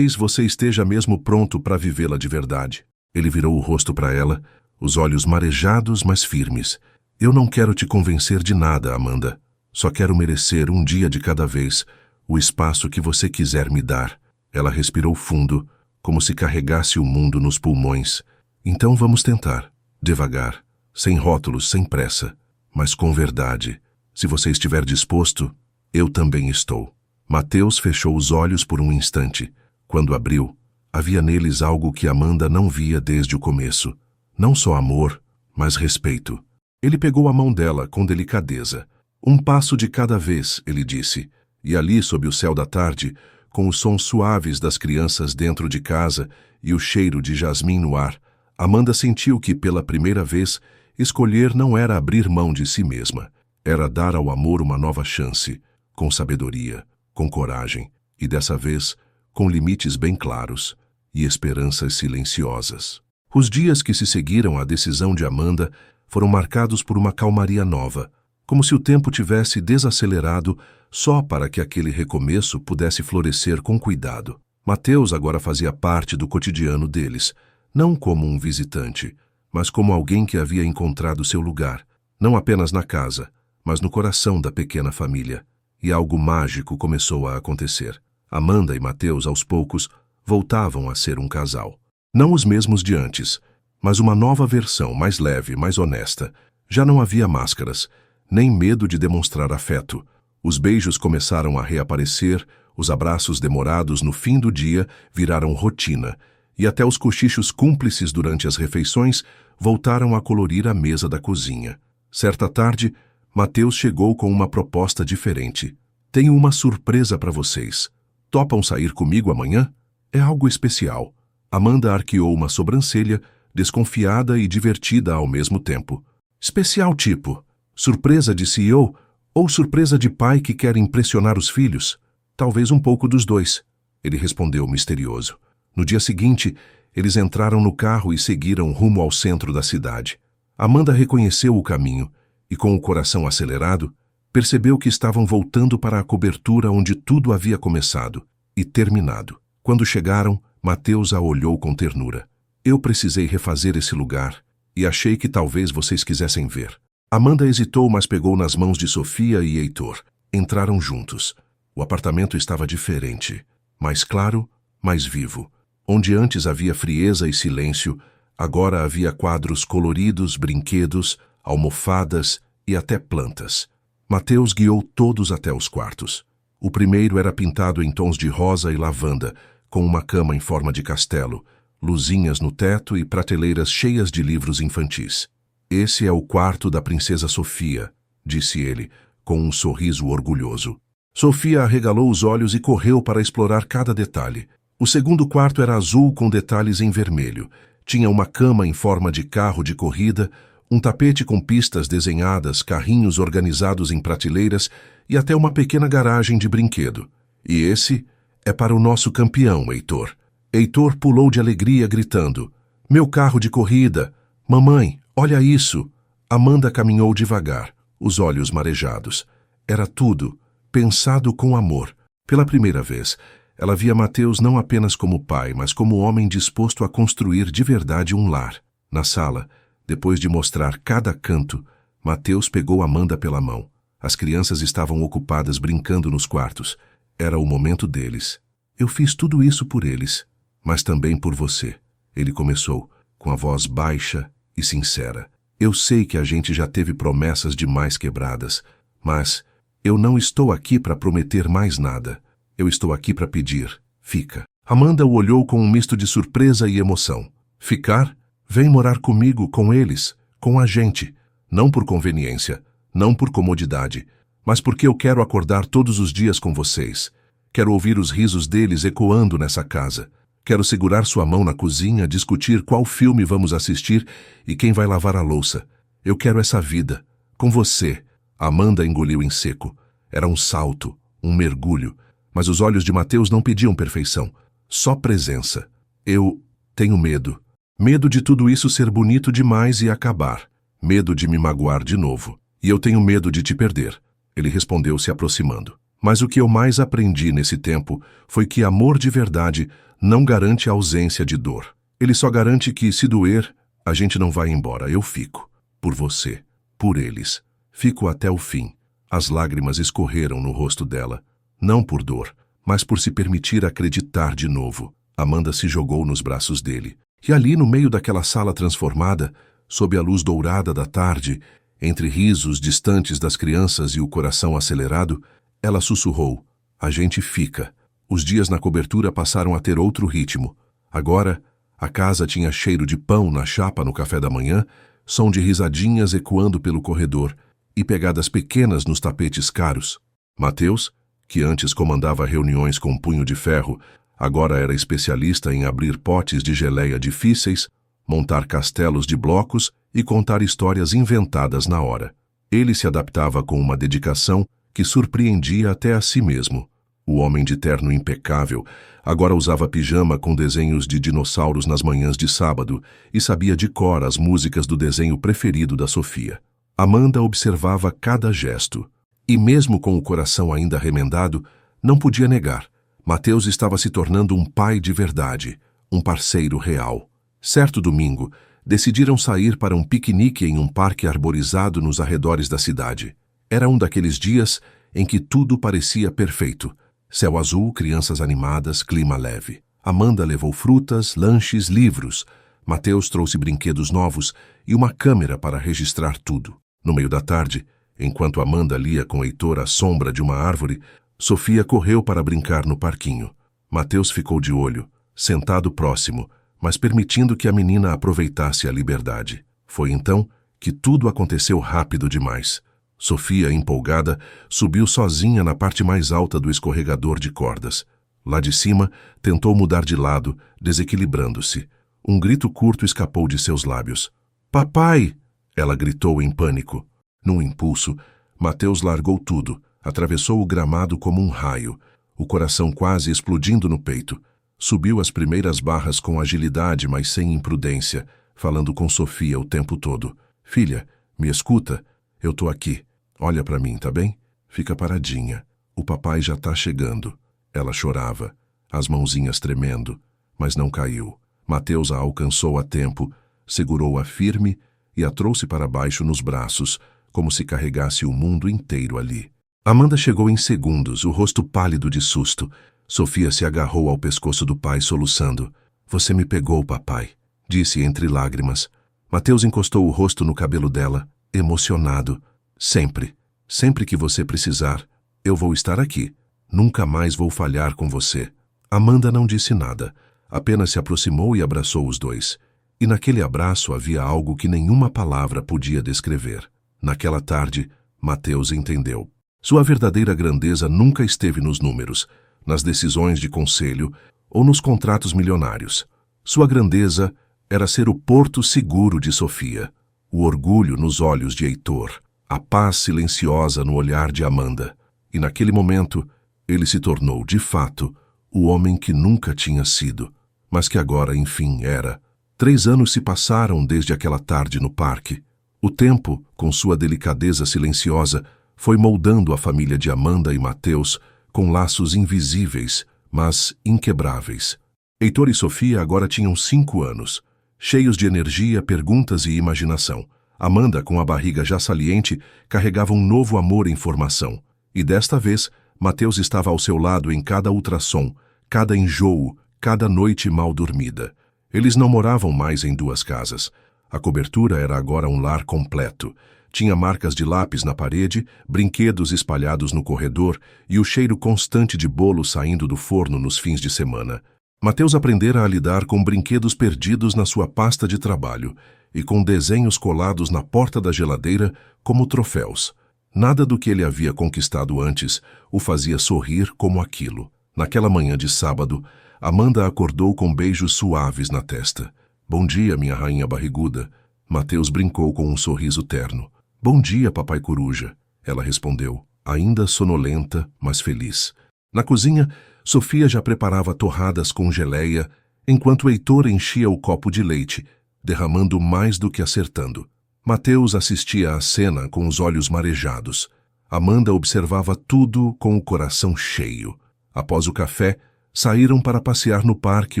você esteja mesmo pronto para vivê-la de verdade. Ele virou o rosto para ela, os olhos marejados, mas firmes. Eu não quero te convencer de nada, Amanda. Só quero merecer, um dia de cada vez, o espaço que você quiser me dar. Ela respirou fundo, como se carregasse o mundo nos pulmões. Então vamos tentar, devagar, sem rótulos, sem pressa, mas com verdade. Se você estiver disposto, eu também estou. Mateus fechou os olhos por um instante. Quando abriu, havia neles algo que Amanda não via desde o começo. Não só amor, mas respeito. Ele pegou a mão dela com delicadeza. Um passo de cada vez, ele disse, e ali, sob o céu da tarde, com os sons suaves das crianças dentro de casa e o cheiro de jasmim no ar, Amanda sentiu que, pela primeira vez, escolher não era abrir mão de si mesma. Era dar ao amor uma nova chance, com sabedoria, com coragem, e dessa vez, com limites bem claros e esperanças silenciosas. Os dias que se seguiram à decisão de Amanda foram marcados por uma calmaria nova, como se o tempo tivesse desacelerado só para que aquele recomeço pudesse florescer com cuidado. Mateus agora fazia parte do cotidiano deles, não como um visitante, mas como alguém que havia encontrado seu lugar, não apenas na casa, mas no coração da pequena família. E algo mágico começou a acontecer. Amanda e Mateus, aos poucos, voltavam a ser um casal. Não os mesmos de antes, mas uma nova versão, mais leve, mais honesta. Já não havia máscaras, nem medo de demonstrar afeto. Os beijos começaram a reaparecer, os abraços demorados no fim do dia viraram rotina, e até os cochichos cúmplices durante as refeições voltaram a colorir a mesa da cozinha. Certa tarde, Mateus chegou com uma proposta diferente. Tenho uma surpresa para vocês. Topam sair comigo amanhã? É algo especial. Amanda arqueou uma sobrancelha, desconfiada e divertida ao mesmo tempo. Especial tipo? Surpresa de CEO ou surpresa de pai que quer impressionar os filhos? Talvez um pouco dos dois, ele respondeu misterioso. No dia seguinte, eles entraram no carro e seguiram rumo ao centro da cidade. Amanda reconheceu o caminho e, com o coração acelerado, percebeu que estavam voltando para a cobertura onde tudo havia começado e terminado. Quando chegaram, Mateus a olhou com ternura. Eu precisei refazer esse lugar e achei que talvez vocês quisessem ver. Amanda hesitou, mas pegou nas mãos de Sofia e Heitor. Entraram juntos. O apartamento estava diferente, mais claro, mais vivo. Onde antes havia frieza e silêncio, agora havia quadros coloridos, brinquedos, almofadas e até plantas. Mateus guiou todos até os quartos. O primeiro era pintado em tons de rosa e lavanda, com uma cama em forma de castelo, luzinhas no teto e prateleiras cheias de livros infantis. Esse é o quarto da princesa Sofia, disse ele, com um sorriso orgulhoso. Sofia arregalou os olhos e correu para explorar cada detalhe. O segundo quarto era azul com detalhes em vermelho. Tinha uma cama em forma de carro de corrida, um tapete com pistas desenhadas, carrinhos organizados em prateleiras e até uma pequena garagem de brinquedo. E esse é para o nosso campeão, Heitor. Heitor pulou de alegria, gritando: Meu carro de corrida! Mamãe, olha isso! Amanda caminhou devagar, os olhos marejados. Era tudo, pensado com amor. Pela primeira vez, ela via Mateus não apenas como pai, mas como homem disposto a construir de verdade um lar. Na sala, depois de mostrar cada canto, Mateus pegou Amanda pela mão. As crianças estavam ocupadas brincando nos quartos. Era o momento deles. Eu fiz tudo isso por eles, mas também por você. Ele começou, com a voz baixa e sincera. Eu sei que a gente já teve promessas demais quebradas, mas eu não estou aqui para prometer mais nada. Eu estou aqui para pedir. Fica. Amanda o olhou com um misto de surpresa e emoção. Ficar? Vem morar comigo, com eles, com a gente. Não por conveniência, não por comodidade, mas porque eu quero acordar todos os dias com vocês. Quero ouvir os risos deles ecoando nessa casa. Quero segurar sua mão na cozinha, discutir qual filme vamos assistir e quem vai lavar a louça. Eu quero essa vida. Com você. Amanda engoliu em seco. Era um salto, um mergulho. Mas os olhos de Mateus não pediam perfeição, só presença. Eu tenho medo. Medo de tudo isso ser bonito demais e acabar. Medo de me magoar de novo. E eu tenho medo de te perder. Ele respondeu se aproximando. Mas o que eu mais aprendi nesse tempo foi que amor de verdade não garante a ausência de dor. Ele só garante que, se doer, a gente não vai embora. Eu fico. Por você. Por eles. Fico até o fim. As lágrimas escorreram no rosto dela. Não por dor, mas por se permitir acreditar de novo. Amanda se jogou nos braços dele. E ali, no meio daquela sala transformada, sob a luz dourada da tarde, entre risos distantes das crianças e o coração acelerado, ela sussurrou: A gente fica. Os dias na cobertura passaram a ter outro ritmo. Agora, a casa tinha cheiro de pão na chapa no café da manhã, som de risadinhas ecoando pelo corredor e pegadas pequenas nos tapetes caros. Mateus, que antes comandava reuniões com punho de ferro, agora era especialista em abrir potes de geleia difíceis, montar castelos de blocos e contar histórias inventadas na hora. Ele se adaptava com uma dedicação que surpreendia até a si mesmo. O homem de terno impecável agora usava pijama com desenhos de dinossauros nas manhãs de sábado e sabia de cor as músicas do desenho preferido da Sofia. Amanda observava cada gesto. E mesmo com o coração ainda remendado, não podia negar. Mateus estava se tornando um pai de verdade, um parceiro real. Certo domingo, decidiram sair para um piquenique em um parque arborizado nos arredores da cidade. Era um daqueles dias em que tudo parecia perfeito. Céu azul, crianças animadas, clima leve. Amanda levou frutas, lanches, livros. Mateus trouxe brinquedos novos e uma câmera para registrar tudo. No meio da tarde, enquanto Amanda lia com Heitor à sombra de uma árvore, Sofia correu para brincar no parquinho. Mateus ficou de olho, sentado próximo, mas permitindo que a menina aproveitasse a liberdade. Foi então que tudo aconteceu rápido demais. Sofia, empolgada, subiu sozinha na parte mais alta do escorregador de cordas. Lá de cima, tentou mudar de lado, desequilibrando-se. Um grito curto escapou de seus lábios. "Papai!" Ela gritou em pânico. Num impulso, Mateus largou tudo, atravessou o gramado como um raio, o coração quase explodindo no peito. Subiu as primeiras barras com agilidade, mas sem imprudência, falando com Sofia o tempo todo. "Filha, me escuta? Eu tô aqui. Olha pra mim, tá bem? Fica paradinha. O papai já tá chegando." Ela chorava, as mãozinhas tremendo, mas não caiu. Mateus a alcançou a tempo, segurou-a firme e a trouxe para baixo nos braços, como se carregasse o mundo inteiro ali. Amanda chegou em segundos, o rosto pálido de susto. Sofia se agarrou ao pescoço do pai, soluçando. "Você me pegou, papai", disse entre lágrimas. Mateus encostou o rosto no cabelo dela, emocionado. "Sempre, sempre que você precisar, eu vou estar aqui. Nunca mais vou falhar com você." Amanda não disse nada, apenas se aproximou e abraçou os dois. E naquele abraço havia algo que nenhuma palavra podia descrever. Naquela tarde, Mateus entendeu. Sua verdadeira grandeza nunca esteve nos números, nas decisões de conselho ou nos contratos milionários. Sua grandeza era ser o porto seguro de Sofia, o orgulho nos olhos de Heitor, a paz silenciosa no olhar de Amanda. E naquele momento, ele se tornou, de fato, o homem que nunca tinha sido, mas que agora, enfim, era. 3 anos se passaram desde aquela tarde no parque. O tempo, com sua delicadeza silenciosa, foi moldando a família de Amanda e Mateus com laços invisíveis, mas inquebráveis. Heitor e Sofia agora tinham 5 anos, cheios de energia, perguntas e imaginação. Amanda, com a barriga já saliente, carregava um novo amor em formação. E desta vez, Mateus estava ao seu lado em cada ultrassom, cada enjoo, cada noite mal dormida. Eles não moravam mais em 2 casas. A cobertura era agora um lar completo. Tinha marcas de lápis na parede, brinquedos espalhados no corredor e o cheiro constante de bolo saindo do forno nos fins de semana. Mateus aprendera a lidar com brinquedos perdidos na sua pasta de trabalho e com desenhos colados na porta da geladeira como troféus. Nada do que ele havia conquistado antes o fazia sorrir como aquilo. Naquela manhã de sábado, Amanda acordou com beijos suaves na testa. "Bom dia, minha rainha barriguda." Mateus brincou com um sorriso terno. "Bom dia, papai coruja." Ela respondeu, ainda sonolenta, mas feliz. Na cozinha, Sofia já preparava torradas com geleia, enquanto Heitor enchia o copo de leite, derramando mais do que acertando. Mateus assistia à cena com os olhos marejados. Amanda observava tudo com o coração cheio. Após o café, saíram para passear no parque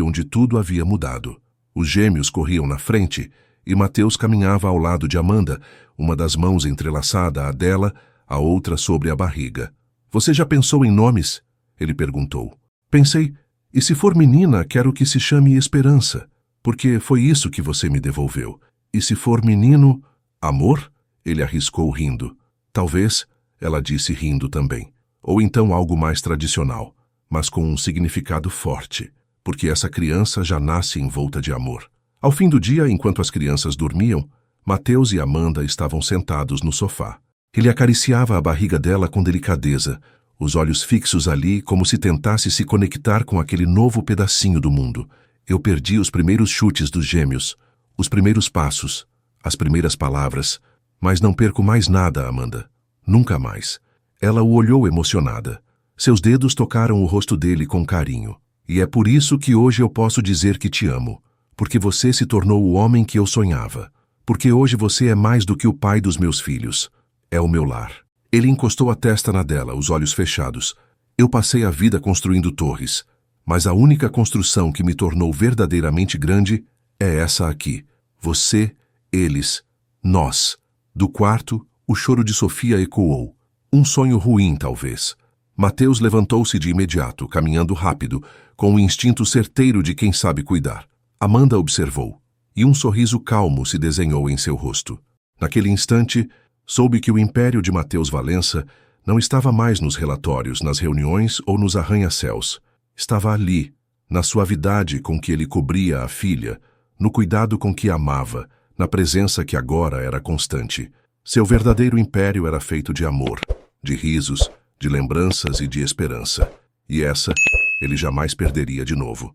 onde tudo havia mudado. Os gêmeos corriam na frente e Mateus caminhava ao lado de Amanda, uma das mãos entrelaçada à dela, a outra sobre a barriga. "Você já pensou em nomes?" ele perguntou. "Pensei, e se for menina, quero que se chame Esperança, porque foi isso que você me devolveu. E se for menino, amor?" Ele arriscou rindo. "Talvez", ela disse rindo também. "Ou então algo mais tradicional, mas com um significado forte, porque essa criança já nasce envolta de amor." Ao fim do dia, enquanto as crianças dormiam, Mateus e Amanda estavam sentados no sofá. Ele acariciava a barriga dela com delicadeza, os olhos fixos ali como se tentasse se conectar com aquele novo pedacinho do mundo. "Eu perdi os primeiros chutes dos gêmeos, os primeiros passos, as primeiras palavras, mas não perco mais nada, Amanda. Nunca mais." Ela o olhou emocionada. Seus dedos tocaram o rosto dele com carinho. "E é por isso que hoje eu posso dizer que te amo. Porque você se tornou o homem que eu sonhava. Porque hoje você é mais do que o pai dos meus filhos. É o meu lar." Ele encostou a testa na dela, os olhos fechados. "Eu passei a vida construindo torres, mas a única construção que me tornou verdadeiramente grande é essa aqui. Você, eles, nós." Do quarto, o choro de Sofia ecoou. Um sonho ruim, talvez. Mateus levantou-se de imediato, caminhando rápido, com o instinto certeiro de quem sabe cuidar. Amanda observou, e um sorriso calmo se desenhou em seu rosto. Naquele instante, soube que o império de Mateus Valença não estava mais nos relatórios, nas reuniões ou nos arranha-céus. Estava ali, na suavidade com que ele cobria a filha, no cuidado com que a amava, na presença que agora era constante. Seu verdadeiro império era feito de amor, de risos, de lembranças e de esperança. E essa ele jamais perderia de novo.